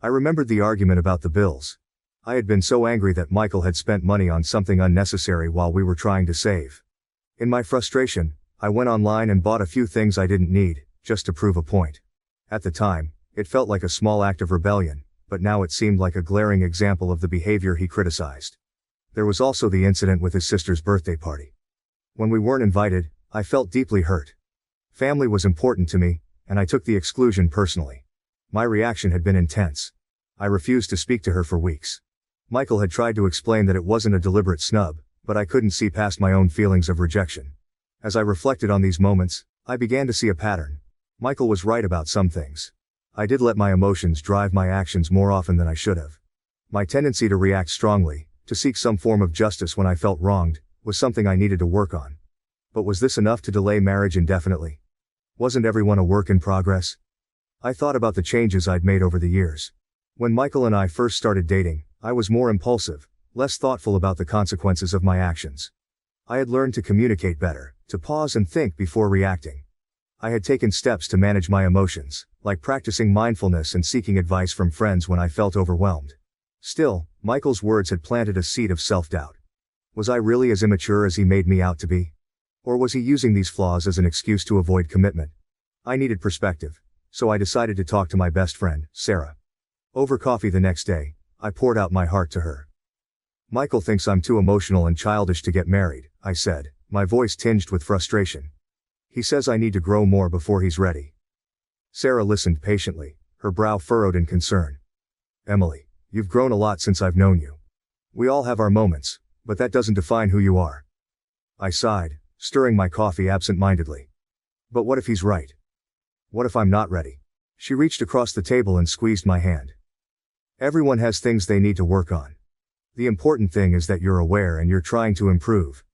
I remembered the argument about the bills. I had been so angry that Michael had spent money on something unnecessary while we were trying to save. In my frustration, I went online and bought a few things I didn't need, just to prove a point. At the time, it felt like a small act of rebellion, but now it seemed like a glaring example of the behavior he criticized. There was also the incident with his sister's birthday party. When we weren't invited, I felt deeply hurt. Family was important to me, and I took the exclusion personally. My reaction had been intense. I refused to speak to her for weeks. Michael had tried to explain that it wasn't a deliberate snub, but I couldn't see past my own feelings of rejection. As I reflected on these moments, I began to see a pattern. Michael was right about some things. I did let my emotions drive my actions more often than I should have. My tendency to react strongly, to seek some form of justice when I felt wronged, was something I needed to work on. But was this enough to delay marriage indefinitely? Wasn't everyone a work in progress? I thought about the changes I'd made over the years. When Michael and I first started dating, I was more impulsive, less thoughtful about the consequences of my actions. I had learned to communicate better, to pause and think before reacting. I had taken steps to manage my emotions, like practicing mindfulness and seeking advice from friends when I felt overwhelmed. Still, Michael's words had planted a seed of self-doubt. Was I really as immature as he made me out to be? Or was he using these flaws as an excuse to avoid commitment? I needed perspective, so I decided to talk to my best friend, Sarah. Over coffee the next day, I poured out my heart to her. Michael thinks I'm too emotional and childish to get married, I said, my voice tinged with frustration. He says I need to grow more before he's ready. Sarah listened patiently, her brow furrowed in concern. Emily, you've grown a lot since I've known you. We all have our moments, but that doesn't define who you are. I sighed, stirring my coffee absent-mindedly. But what if he's right? What if I'm not ready? She reached across the table and squeezed my hand. Everyone has things they need to work on. The important thing is that you're aware and you're trying to improve.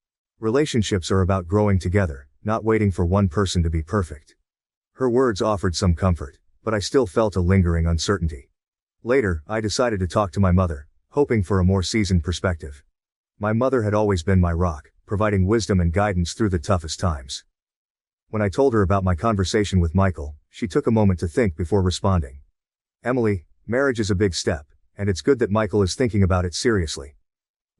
Relationships are about growing together, not waiting for one person to be perfect. Her words offered some comfort, but I still felt a lingering uncertainty. Later, I decided to talk to my mother, hoping for a more seasoned perspective. My mother had always been my rock, providing wisdom and guidance through the toughest times. When I told her about my conversation with Michael, she took a moment to think before responding. Emily, marriage is a big step, and it's good that Michael is thinking about it seriously.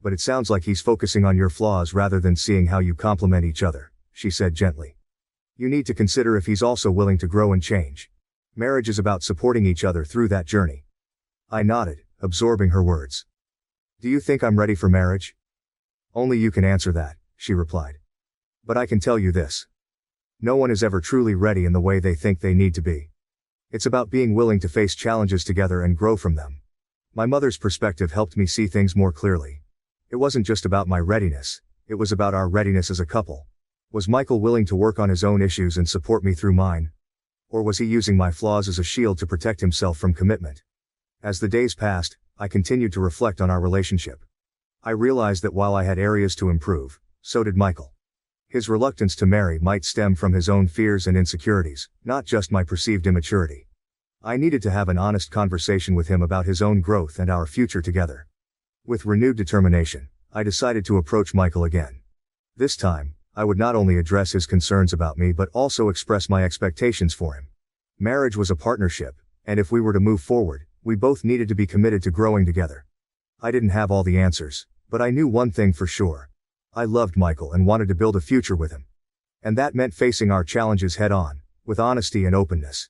But it sounds like he's focusing on your flaws rather than seeing how you complement each other, she said gently. You need to consider if he's also willing to grow and change. Marriage is about supporting each other through that journey. I nodded, absorbing her words. Do you think I'm ready for marriage? Only you can answer that, she replied. But I can tell you this. No one is ever truly ready in the way they think they need to be. It's about being willing to face challenges together and grow from them. My mother's perspective helped me see things more clearly. It wasn't just about my readiness, it was about our readiness as a couple. Was Michael willing to work on his own issues and support me through mine? Or was he using my flaws as a shield to protect himself from commitment? As the days passed, I continued to reflect on our relationship. I realized that while I had areas to improve, so did Michael. His reluctance to marry might stem from his own fears and insecurities, not just my perceived immaturity. I needed to have an honest conversation with him about his own growth and our future together. With renewed determination, I decided to approach Michael again. This time, I would not only address his concerns about me but also express my expectations for him. Marriage was a partnership, and if we were to move forward, we both needed to be committed to growing together. I didn't have all the answers, but I knew one thing for sure. I loved Michael and wanted to build a future with him. And that meant facing our challenges head on, with honesty and openness.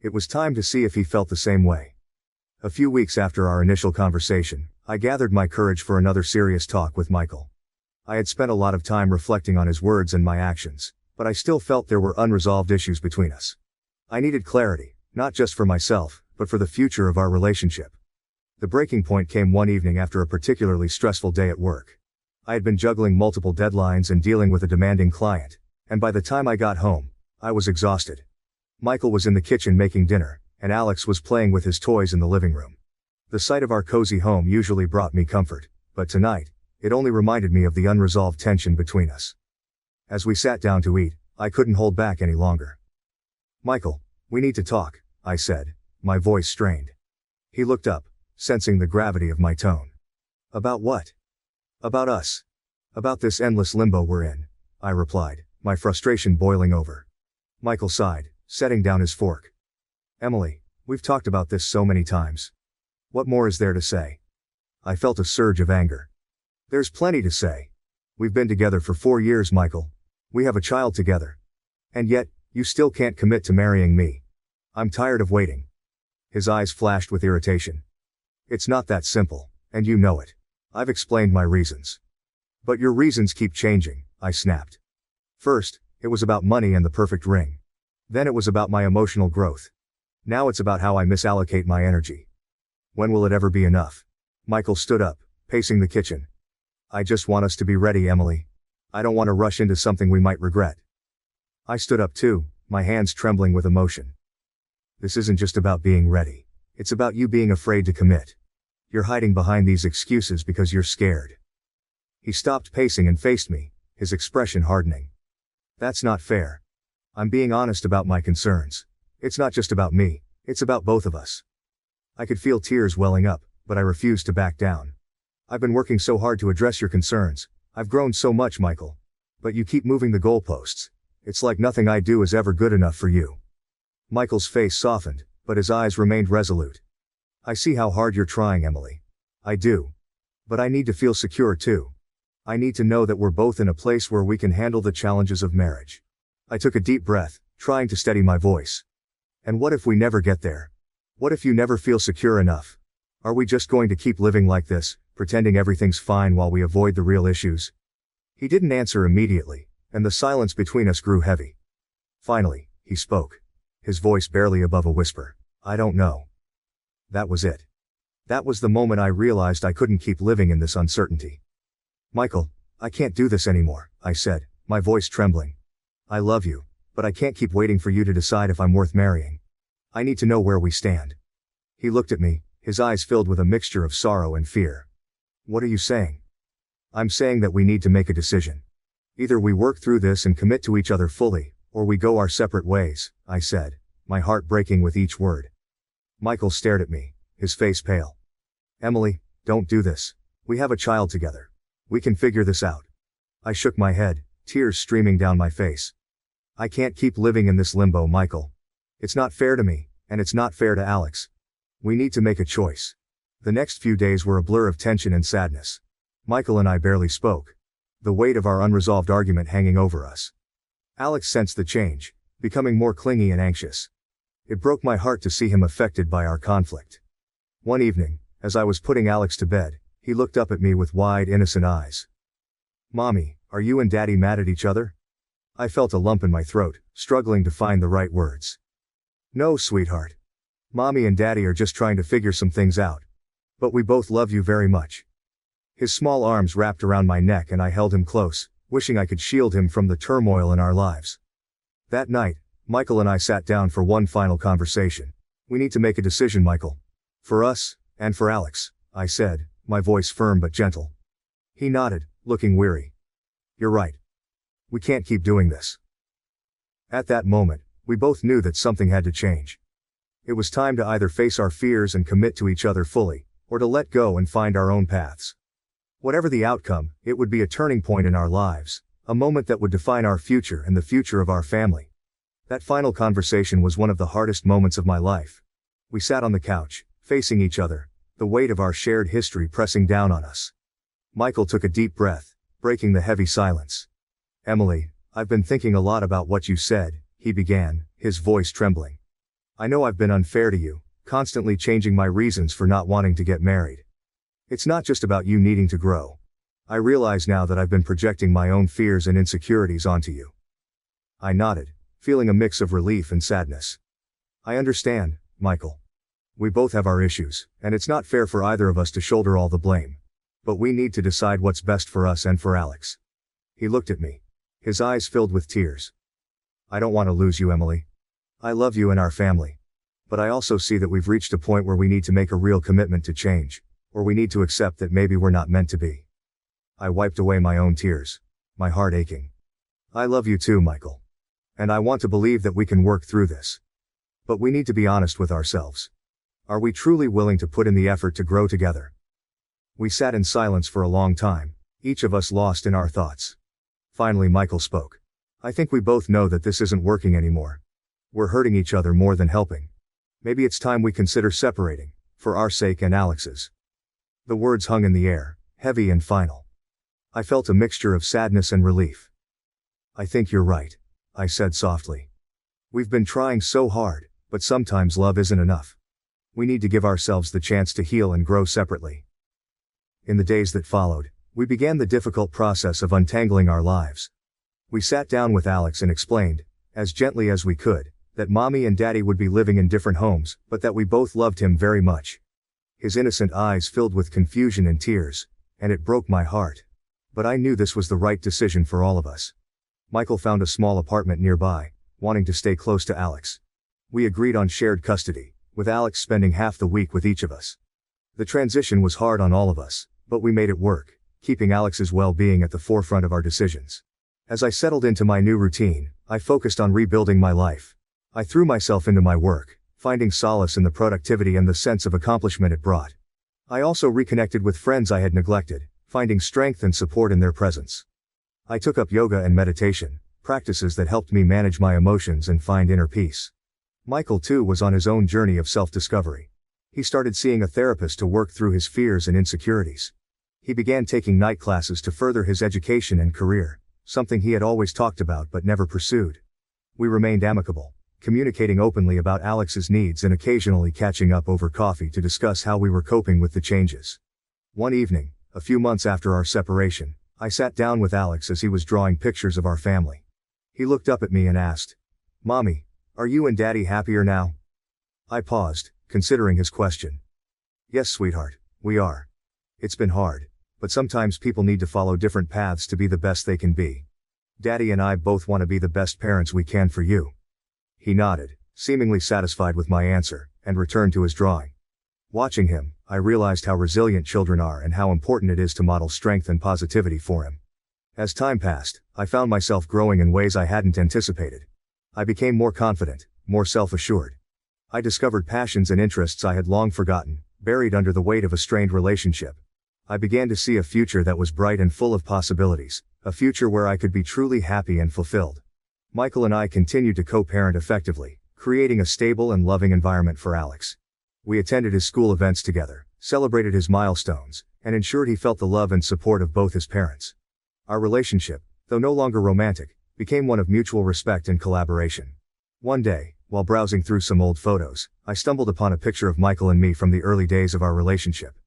It was time to see if he felt the same way. A few weeks after our initial conversation, I gathered my courage for another serious talk with Michael. I had spent a lot of time reflecting on his words and my actions, but I still felt there were unresolved issues between us. I needed clarity, not just for myself, but for the future of our relationship. The breaking point came one evening after a particularly stressful day at work. I had been juggling multiple deadlines and dealing with a demanding client, and by the time I got home, I was exhausted. Michael was in the kitchen making dinner, and Alex was playing with his toys in the living room. The sight of our cozy home usually brought me comfort, but tonight, it only reminded me of the unresolved tension between us. As we sat down to eat, I couldn't hold back any longer. "Michael, we need to talk," I said, my voice strained. He looked up, sensing the gravity of my tone. "About what?" "About us. About this endless limbo we're in," I replied, my frustration boiling over. Michael sighed, setting down his fork. "Emily, we've talked about this so many times. What more is there to say?" I felt a surge of anger. "There's plenty to say. We've been together for 4 years, Michael. We have a child together. And yet, you still can't commit to marrying me. I'm tired of waiting." His eyes flashed with irritation. "It's not that simple, and you know it. I've explained my reasons. But your reasons keep changing," I snapped. "First, it was about money and the perfect ring. Then it was about my emotional growth. Now it's about how I misallocate my energy. When will it ever be enough?" Michael stood up, pacing the kitchen. "I just want us to be ready, Emily. I don't want to rush into something we might regret." I stood up too, my hands trembling with emotion. "This isn't just about being ready. It's about you being afraid to commit. You're hiding behind these excuses because you're scared." He stopped pacing and faced me, his expression hardening. "That's not fair. I'm being honest about my concerns. It's not just about me, it's about both of us." I could feel tears welling up, but I refused to back down. "I've been working so hard to address your concerns. I've grown so much, Michael. But you keep moving the goalposts. It's like nothing I do is ever good enough for you." Michael's face softened, but his eyes remained resolute. "I see how hard you're trying, Emily. I do. But I need to feel secure too. I need to know that we're both in a place where we can handle the challenges of marriage." I took a deep breath, trying to steady my voice. "And what if we never get there? What if you never feel secure enough? Are we just going to keep living like this, pretending everything's fine while we avoid the real issues?" He didn't answer immediately, and the silence between us grew heavy. Finally, he spoke, his voice barely above a whisper. "I don't know." That was it. That was the moment I realized I couldn't keep living in this uncertainty. "Michael, I can't do this anymore," I said, my voice trembling. "I love you, but I can't keep waiting for you to decide if I'm worth marrying. I need to know where we stand." He looked at me, his eyes filled with a mixture of sorrow and fear. "What are you saying?" "I'm saying that we need to make a decision. Either we work through this and commit to each other fully, or we go our separate ways," I said, my heart breaking with each word. Michael stared at me, his face pale. "Emily, don't do this. We have a child together. We can figure this out." I shook my head, tears streaming down my face. "I can't keep living in this limbo, Michael. It's not fair to me, and it's not fair to Alex. We need to make a choice." The next few days were a blur of tension and sadness. Michael and I barely spoke, the weight of our unresolved argument hanging over us. Alex sensed the change, becoming more clingy and anxious. It broke my heart to see him affected by our conflict. One evening, as I was putting Alex to bed, he looked up at me with wide, innocent eyes. "Mommy, are you and Daddy mad at each other?" I felt a lump in my throat, struggling to find the right words. "No, sweetheart. Mommy and Daddy are just trying to figure some things out. But we both love you very much." His small arms wrapped around my neck and I held him close, wishing I could shield him from the turmoil in our lives. That night, Michael and I sat down for one final conversation. "We need to make a decision, Michael. For us, and for Alex," I said, my voice firm but gentle. He nodded, looking weary. "You're right. We can't keep doing this." At that moment, we both knew that something had to change. It was time to either face our fears and commit to each other fully, or to let go and find our own paths. Whatever the outcome, it would be a turning point in our lives, A moment that would define our future and the future of our family. That final conversation was one of the hardest moments of my life. We sat on the couch, facing each other, the weight of our shared history pressing down on us. Michael took a deep breath, breaking the heavy silence. "Emily, I've been thinking a lot about what you said," he began, his voice trembling. "I know I've been unfair to you, constantly changing my reasons for not wanting to get married. It's not just about you needing to grow. I realize now that I've been projecting my own fears and insecurities onto you." I nodded, feeling a mix of relief and sadness. "I understand, Michael. We both have our issues, and it's not fair for either of us to shoulder all the blame. But we need to decide what's best for us and for Alex." He looked at me, his eyes filled with tears. "I don't want to lose you, Emily. I love you and our family. But I also see that we've reached a point where we need to make a real commitment to change, or we need to accept that maybe we're not meant to be." I wiped away my own tears, my heart aching. "I love you too, Michael. And I want to believe that we can work through this. But we need to be honest with ourselves. Are we truly willing to put in the effort to grow together?" We sat in silence for a long time, each of us lost in our thoughts. Finally Michael spoke. "I think we both know that this isn't working anymore. We're hurting each other more than helping. Maybe it's time we consider separating, for our sake and Alex's." The words hung in the air, heavy and final. I felt a mixture of sadness and relief. "I think you're right," I said softly. "We've been trying so hard, but sometimes love isn't enough. We need to give ourselves the chance to heal and grow separately." In the days that followed, we began the difficult process of untangling our lives. We sat down with Alex and explained, as gently as we could, that Mommy and Daddy would be living in different homes, but that we both loved him very much. His innocent eyes filled with confusion and tears, and it broke my heart. But I knew this was the right decision for all of us. Michael found a small apartment nearby, wanting to stay close to Alex. We agreed on shared custody, with Alex spending half the week with each of us. The transition was hard on all of us, but we made it work, keeping Alex's well-being at the forefront of our decisions. As I settled into my new routine, I focused on rebuilding my life. I threw myself into my work, finding solace in the productivity and the sense of accomplishment it brought. I also reconnected with friends I had neglected, finding strength and support in their presence. I took up yoga and meditation, practices that helped me manage my emotions and find inner peace. Michael too was on his own journey of self-discovery. He started seeing a therapist to work through his fears and insecurities. He began taking night classes to further his education and career, something he had always talked about but never pursued. We remained amicable, communicating openly about Alex's needs and occasionally catching up over coffee to discuss how we were coping with the changes. One evening, a few months after our separation, I sat down with Alex as he was drawing pictures of our family. He looked up at me and asked, "Mommy, are you and Daddy happier now?" I paused, considering his question. "Yes, sweetheart, we are. It's been hard, but sometimes people need to follow different paths to be the best they can be. Daddy and I both want to be the best parents we can for you." He nodded, seemingly satisfied with my answer, and returned to his drawing. Watching him, I realized how resilient children are and how important it is to model strength and positivity for him. As time passed, I found myself growing in ways I hadn't anticipated. I became more confident, more self-assured. I discovered passions and interests I had long forgotten, buried under the weight of a strained relationship. I began to see a future that was bright and full of possibilities, a future where I could be truly happy and fulfilled. Michael and I continued to co-parent effectively, creating a stable and loving environment for Alex. We attended his school events together, celebrated his milestones, and ensured he felt the love and support of both his parents. Our relationship, though no longer romantic, became one of mutual respect and collaboration. One day, while browsing through some old photos, I stumbled upon a picture of Michael and me from the early days of our relationship.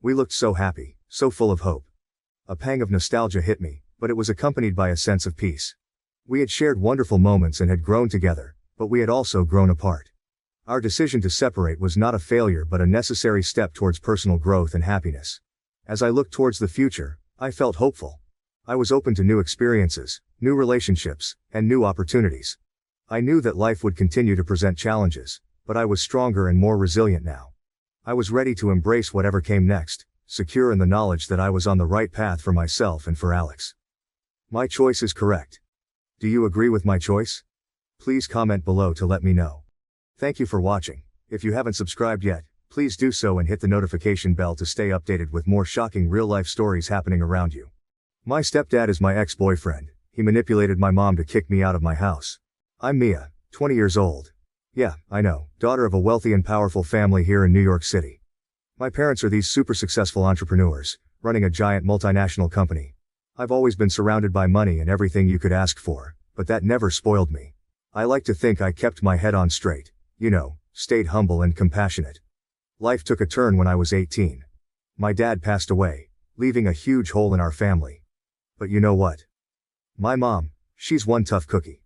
We looked so happy, so full of hope. A pang of nostalgia hit me, but it was accompanied by a sense of peace. We had shared wonderful moments and had grown together, but we had also grown apart. Our decision to separate was not a failure but a necessary step towards personal growth and happiness. As I looked towards the future, I felt hopeful. I was open to new experiences, new relationships, and new opportunities. I knew that life would continue to present challenges, but I was stronger and more resilient now. I was ready to embrace whatever came next, secure in the knowledge that I was on the right path for myself and for Alex. My choice is correct. Do you agree with my choice? Please comment below to let me know. Thank you for watching. If you haven't subscribed yet, please do so and hit the notification bell to stay updated with more shocking real-life stories happening around you. My stepdad is my ex-boyfriend. He manipulated my mom to kick me out of my house. I'm Mia, 20 years old. Yeah, I know, daughter of a wealthy and powerful family here in New York City. My parents are these super successful entrepreneurs, running a giant multinational company. I've always been surrounded by money and everything you could ask for, but that never spoiled me. I like to think I kept my head on straight, stayed humble and compassionate. Life took a turn when I was 18. My dad passed away, leaving a huge hole in our family. But you know what? My mom, she's one tough cookie.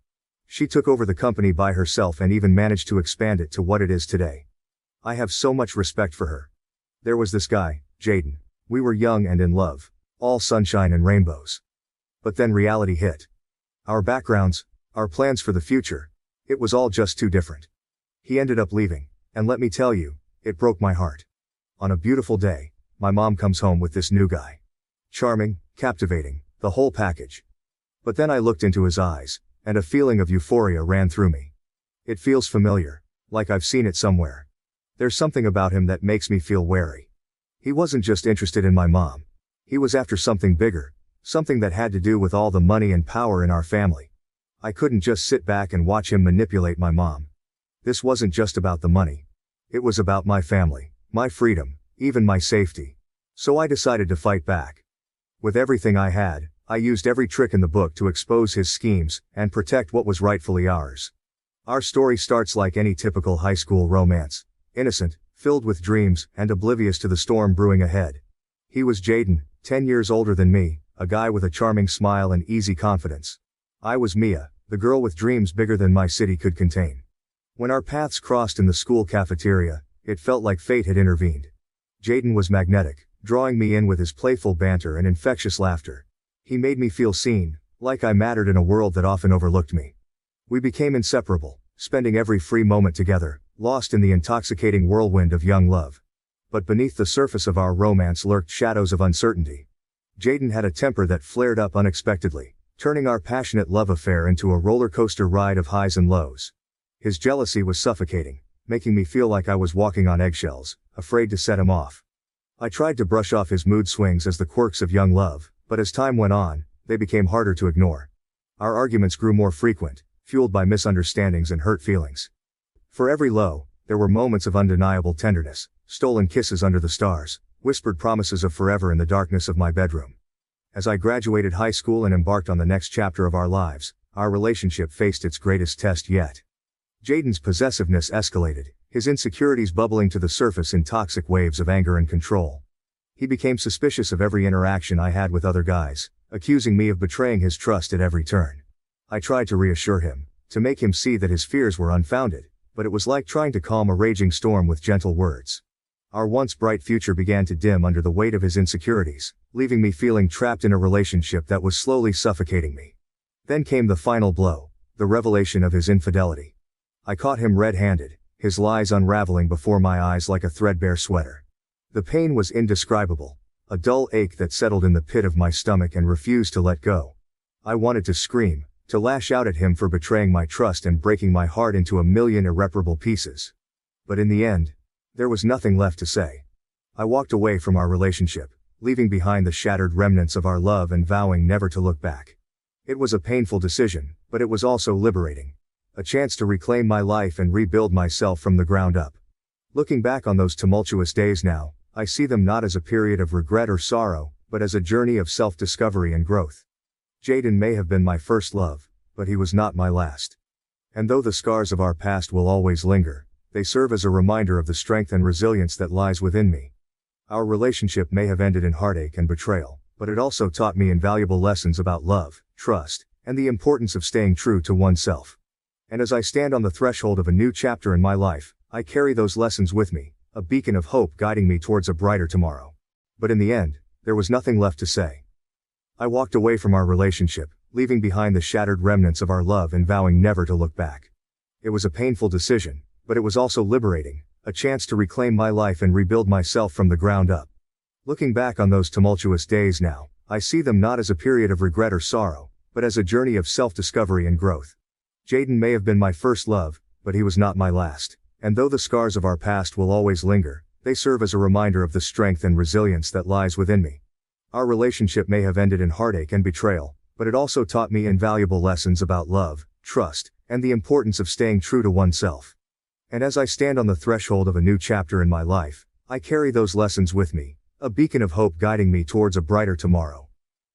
She took over the company by herself and even managed to expand it to what it is today. I have so much respect for her. There was this guy, Jaden. We were young and in love, all sunshine and rainbows. But then reality hit. Our backgrounds, our plans for the future, it was all just too different. He ended up leaving, and let me tell you, it broke my heart. On a beautiful day, my mom comes home with this new guy. Charming, captivating, the whole package. But then I looked into his eyes, and a feeling of euphoria ran through me. It feels familiar, like I've seen it somewhere. There's something about him that makes me feel wary. He wasn't just interested in my mom. He was after something bigger, something that had to do with all the money and power in our family. I couldn't just sit back and watch him manipulate my mom. This wasn't just about the money. It was about my family, my freedom, even my safety. So I decided to fight back. With everything I had, I used every trick in the book to expose his schemes and protect what was rightfully ours. Our story starts like any typical high school romance, innocent, filled with dreams, and oblivious to the storm brewing ahead. He was Jaden, 10 years older than me, a guy with a charming smile and easy confidence. I was Mia, the girl with dreams bigger than my city could contain. When our paths crossed in the school cafeteria, it felt like fate had intervened. Jaden was magnetic, drawing me in with his playful banter and infectious laughter. He made me feel seen, like I mattered in a world that often overlooked me. We became inseparable, spending every free moment together, lost in the intoxicating whirlwind of young love. But beneath the surface of our romance lurked shadows of uncertainty. Jaden had a temper that flared up unexpectedly, turning our passionate love affair into a roller coaster ride of highs and lows. His jealousy was suffocating, making me feel like I was walking on eggshells, afraid to set him off. I tried to brush off his mood swings as the quirks of young love, but as time went on, they became harder to ignore. Our arguments grew more frequent, fueled by misunderstandings and hurt feelings. For every low, there were moments of undeniable tenderness, stolen kisses under the stars, whispered promises of forever in the darkness of my bedroom. As I graduated high school and embarked on the next chapter of our lives, our relationship faced its greatest test yet. Jaden's possessiveness escalated, his insecurities bubbling to the surface in toxic waves of anger and control. He became suspicious of every interaction I had with other guys, accusing me of betraying his trust at every turn. I tried to reassure him, to make him see that his fears were unfounded, but it was like trying to calm a raging storm with gentle words. Our once bright future began to dim under the weight of his insecurities, leaving me feeling trapped in a relationship that was slowly suffocating me. Then came the final blow, the revelation of his infidelity. I caught him red-handed, his lies unraveling before my eyes like a threadbare sweater. The pain was indescribable, a dull ache that settled in the pit of my stomach and refused to let go. I wanted to scream, to lash out at him for betraying my trust and breaking my heart into a million irreparable pieces. But in the end, there was nothing left to say. I walked away from our relationship, leaving behind the shattered remnants of our love and vowing never to look back. It was a painful decision, but it was also liberating. A chance to reclaim my life and rebuild myself from the ground up. Looking back on those tumultuous days now, I see them not as a period of regret or sorrow, but as a journey of self-discovery and growth. Jaden may have been my first love, but he was not my last. And though the scars of our past will always linger, they serve as a reminder of the strength and resilience that lies within me. Our relationship may have ended in heartache and betrayal, but it also taught me invaluable lessons about love, trust, and the importance of staying true to oneself. And as I stand on the threshold of a new chapter in my life, I carry those lessons with me, a beacon of hope guiding me towards a brighter tomorrow. But in the end, there was nothing left to say. I walked away from our relationship, leaving behind the shattered remnants of our love and vowing never to look back. It was a painful decision, but it was also liberating, a chance to reclaim my life and rebuild myself from the ground up. Looking back on those tumultuous days now, I see them not as a period of regret or sorrow, but as a journey of self-discovery and growth. Jaden may have been my first love, but he was not my last. And though the scars of our past will always linger, they serve as a reminder of the strength and resilience that lies within me. Our relationship may have ended in heartache and betrayal, But it also taught me invaluable lessons about love, trust, and the importance of staying true to oneself. And as I stand on the threshold of a new chapter in my life, I carry those lessons with me, a beacon of hope guiding me towards a brighter tomorrow.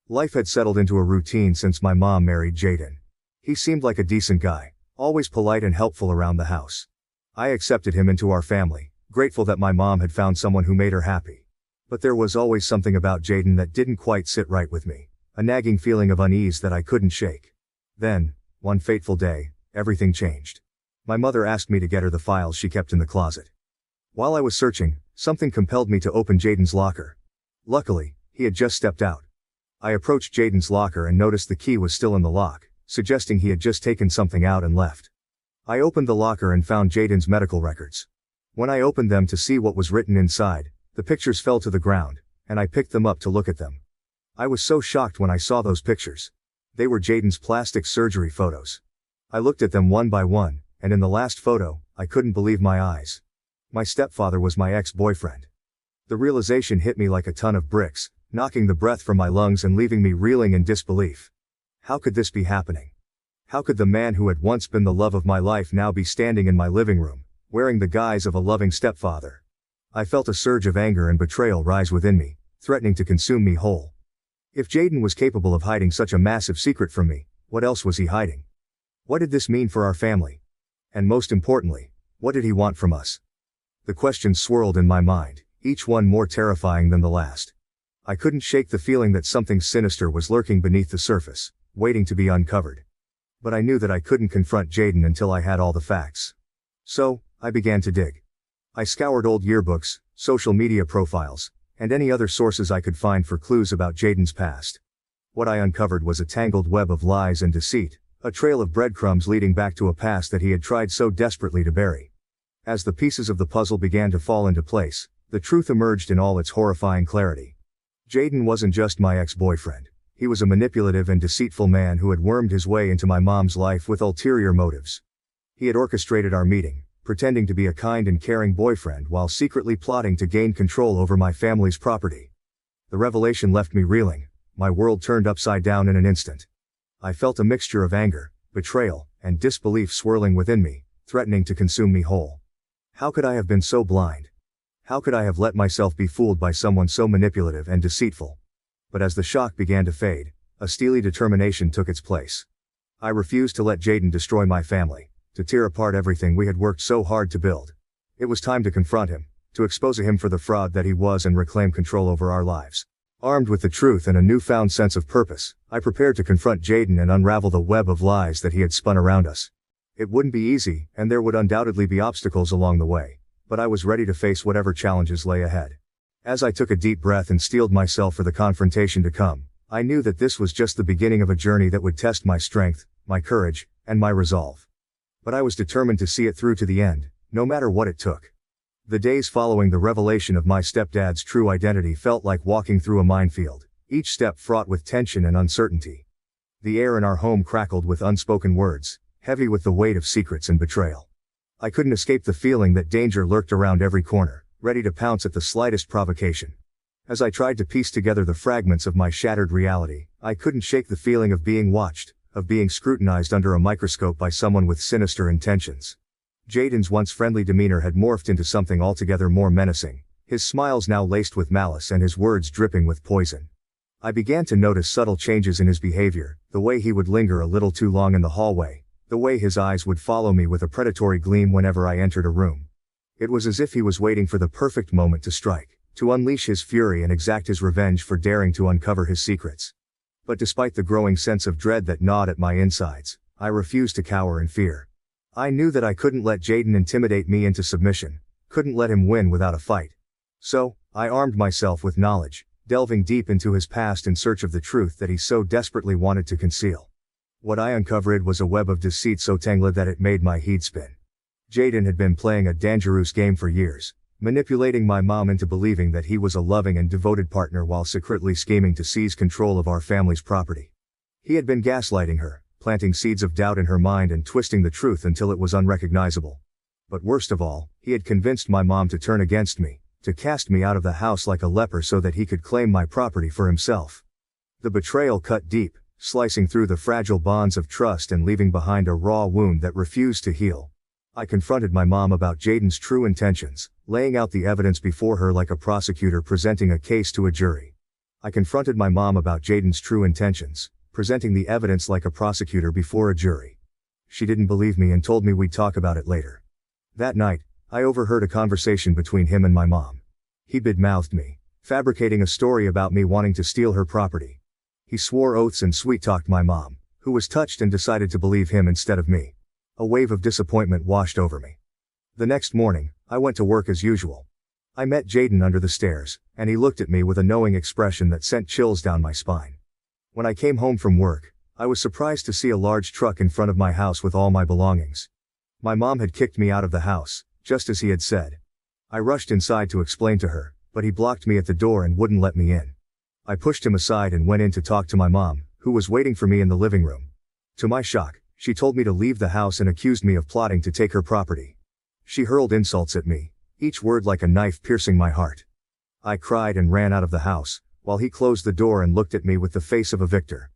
Life had settled into a routine since my mom married Jaden. He seemed like a decent guy, always polite and helpful around the house. I accepted him into our family, grateful that my mom had found someone who made her happy. But there was always something about Jaden that didn't quite sit right with me, a nagging feeling of unease that I couldn't shake. Then, one fateful day, everything changed. My mother asked me to get her the files she kept in the closet. While I was searching, something compelled me to open Jaden's locker. Luckily, he had just stepped out. I approached Jaden's locker and noticed the key was still in the lock, suggesting he had just taken something out and left. I opened the locker and found Jaden's medical records. When I opened them to see what was written inside, the pictures fell to the ground, and I picked them up to look at them. I was so shocked when I saw those pictures. They were Jaden's plastic surgery photos. I looked at them one by one, and in the last photo, I couldn't believe my eyes. My stepfather was my ex-boyfriend. The realization hit me like a ton of bricks, knocking the breath from my lungs and leaving me reeling in disbelief. How could this be happening? How could the man who had once been the love of my life now be standing in my living room, wearing the guise of a loving stepfather? I felt a surge of anger and betrayal rise within me, threatening to consume me whole. If Jaden was capable of hiding such a massive secret from me, what else was he hiding? What did this mean for our family? And most importantly, what did he want from us? The questions swirled in my mind, each one more terrifying than the last. I couldn't shake the feeling that something sinister was lurking beneath the surface, waiting to be uncovered. But I knew that I couldn't confront Jaden until I had all the facts. So, I began to dig. I scoured old yearbooks, social media profiles, and any other sources I could find for clues about Jaden's past. What I uncovered was a tangled web of lies and deceit, a trail of breadcrumbs leading back to a past that he had tried so desperately to bury. As the pieces of the puzzle began to fall into place, the truth emerged in all its horrifying clarity. Jaden wasn't just my ex-boyfriend. He was a manipulative and deceitful man who had wormed his way into my mom's life with ulterior motives. He had orchestrated our meeting, pretending to be a kind and caring boyfriend while secretly plotting to gain control over my family's property. The revelation left me reeling. My world turned upside down in an instant. I felt a mixture of anger, betrayal, and disbelief swirling within me, threatening to consume me whole. How could I have been so blind? How could I have let myself be fooled by someone so manipulative and deceitful? But as the shock began to fade, a steely determination took its place. I refused to let Jaden destroy my family, to tear apart everything we had worked so hard to build. It was time to confront him, to expose him for the fraud that he was and reclaim control over our lives. Armed with the truth and a newfound sense of purpose, I prepared to confront Jaden and unravel the web of lies that he had spun around us. It wouldn't be easy, and there would undoubtedly be obstacles along the way, but I was ready to face whatever challenges lay ahead. As I took a deep breath and steeled myself for the confrontation to come, I knew that this was just the beginning of a journey that would test my strength, my courage, and my resolve. But I was determined to see it through to the end, no matter what it took. The days following the revelation of my stepdad's true identity felt like walking through a minefield, each step fraught with tension and uncertainty. The air in our home crackled with unspoken words, heavy with the weight of secrets and betrayal. I couldn't escape the feeling that danger lurked around every corner, ready to pounce at the slightest provocation. As I tried to piece together the fragments of my shattered reality, I couldn't shake the feeling of being watched, of being scrutinized under a microscope by someone with sinister intentions. Jaden's once friendly demeanor had morphed into something altogether more menacing, his smiles now laced with malice and his words dripping with poison. I began to notice subtle changes in his behavior, the way he would linger a little too long in the hallway, the way his eyes would follow me with a predatory gleam whenever I entered a room. It was as if he was waiting for the perfect moment to strike, to unleash his fury and exact his revenge for daring to uncover his secrets. But despite the growing sense of dread that gnawed at my insides, I refused to cower in fear. I knew that I couldn't let Jaden intimidate me into submission, couldn't let him win without a fight. So, I armed myself with knowledge, delving deep into his past in search of the truth that he so desperately wanted to conceal. What I uncovered was a web of deceit so tangled that it made my head spin. Jaden had been playing a dangerous game for years, manipulating my mom into believing that he was a loving and devoted partner while secretly scheming to seize control of our family's property. He had been gaslighting her, planting seeds of doubt in her mind and twisting the truth until it was unrecognizable. But worst of all, he had convinced my mom to turn against me, to cast me out of the house like a leper so that he could claim my property for himself. The betrayal cut deep, slicing through the fragile bonds of trust and leaving behind a raw wound that refused to heal. I confronted my mom about Jaden's true intentions, laying out the evidence before her like a prosecutor presenting a case to a jury. I confronted my mom about Jaden's true intentions, presenting the evidence like a prosecutor before a jury. She didn't believe me and told me we'd talk about it later. That night, I overheard a conversation between him and my mom. He bad-mouthed me, fabricating a story about me wanting to steal her property. He swore oaths and sweet-talked my mom, who was touched and decided to believe him instead of me. A wave of disappointment washed over me. The next morning, I went to work as usual. I met Jaden under the stairs, and he looked at me with a knowing expression that sent chills down my spine. When I came home from work, I was surprised to see a large truck in front of my house with all my belongings. My mom had kicked me out of the house, just as he had said. I rushed inside to explain to her, but he blocked me at the door and wouldn't let me in. I pushed him aside and went in to talk to my mom, who was waiting for me in the living room. To my shock, she told me to leave the house and accused me of plotting to take her property. She hurled insults at me, each word like a knife piercing my heart. I cried and ran out of the house, while he closed the door and looked at me with the face of a victor.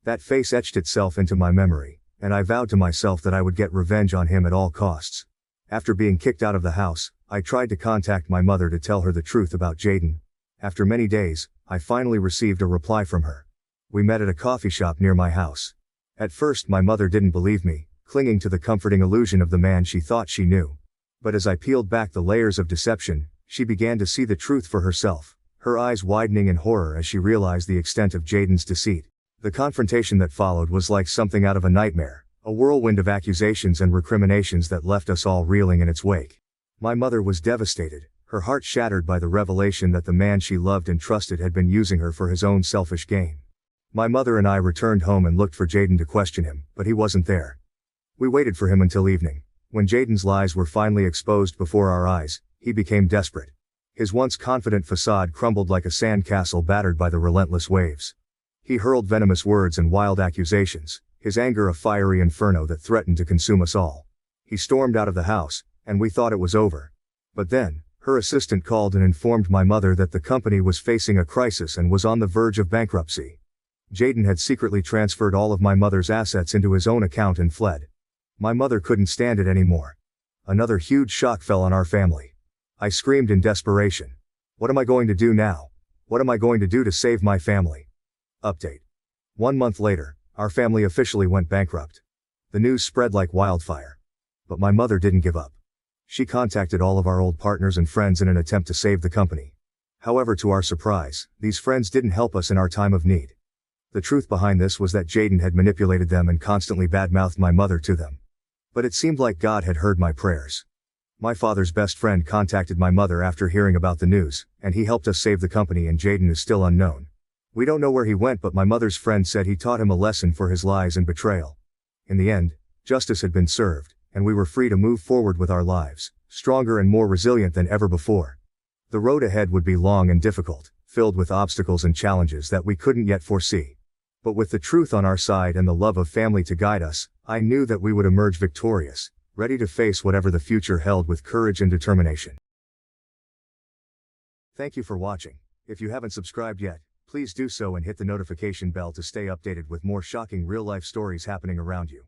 That face etched itself into my memory, and I vowed to myself that I would get revenge on him at all costs. After being kicked out of the house, I tried to contact my mother to tell her the truth about Jaden. After many days, I finally received a reply from her. We met at a coffee shop near my house. At first my mother didn't believe me, clinging to the comforting illusion of the man she thought she knew. But as I peeled back the layers of deception, she began to see the truth for herself, her eyes widening in horror as she realized the extent of Jaden's deceit. The confrontation that followed was like something out of a nightmare, a whirlwind of accusations and recriminations that left us all reeling in its wake. My mother was devastated, her heart shattered by the revelation that the man she loved and trusted had been using her for his own selfish gain. My mother and I returned home and looked for Jaden to question him, but he wasn't there. We waited for him until evening. When Jaden's lies were finally exposed before our eyes, he became desperate. His once confident facade crumbled like a sandcastle battered by the relentless waves. He hurled venomous words and wild accusations, his anger a fiery inferno that threatened to consume us all. He stormed out of the house, and we thought it was over. But then, her assistant called and informed my mother that the company was facing a crisis and was on the verge of bankruptcy. Jaden had secretly transferred all of my mother's assets into his own account and fled. My mother couldn't stand it anymore. Another huge shock fell on our family. I screamed in desperation. What am I going to do now? What am I going to do to save my family? Update. 1 month later, our family officially went bankrupt. The news spread like wildfire. But my mother didn't give up. She contacted all of our old partners and friends in an attempt to save the company. However, to our surprise, these friends didn't help us in our time of need. The truth behind this was that Jaden had manipulated them and constantly badmouthed my mother to them. But it seemed like God had heard my prayers. My father's best friend contacted my mother after hearing about the news, and he helped us save the company, and Jaden is still unknown. We don't know where he went, but my mother's friend said he taught him a lesson for his lies and betrayal. In the end, justice had been served, and we were free to move forward with our lives, stronger and more resilient than ever before. The road ahead would be long and difficult, filled with obstacles and challenges that we couldn't yet foresee. But with the truth on our side and the love of family to guide us, I knew that we would emerge victorious, ready to face whatever the future held with courage and determination. Thank you for watching. If you haven't subscribed yet, please do so and hit the notification bell to stay updated with more shocking real-life stories happening around you.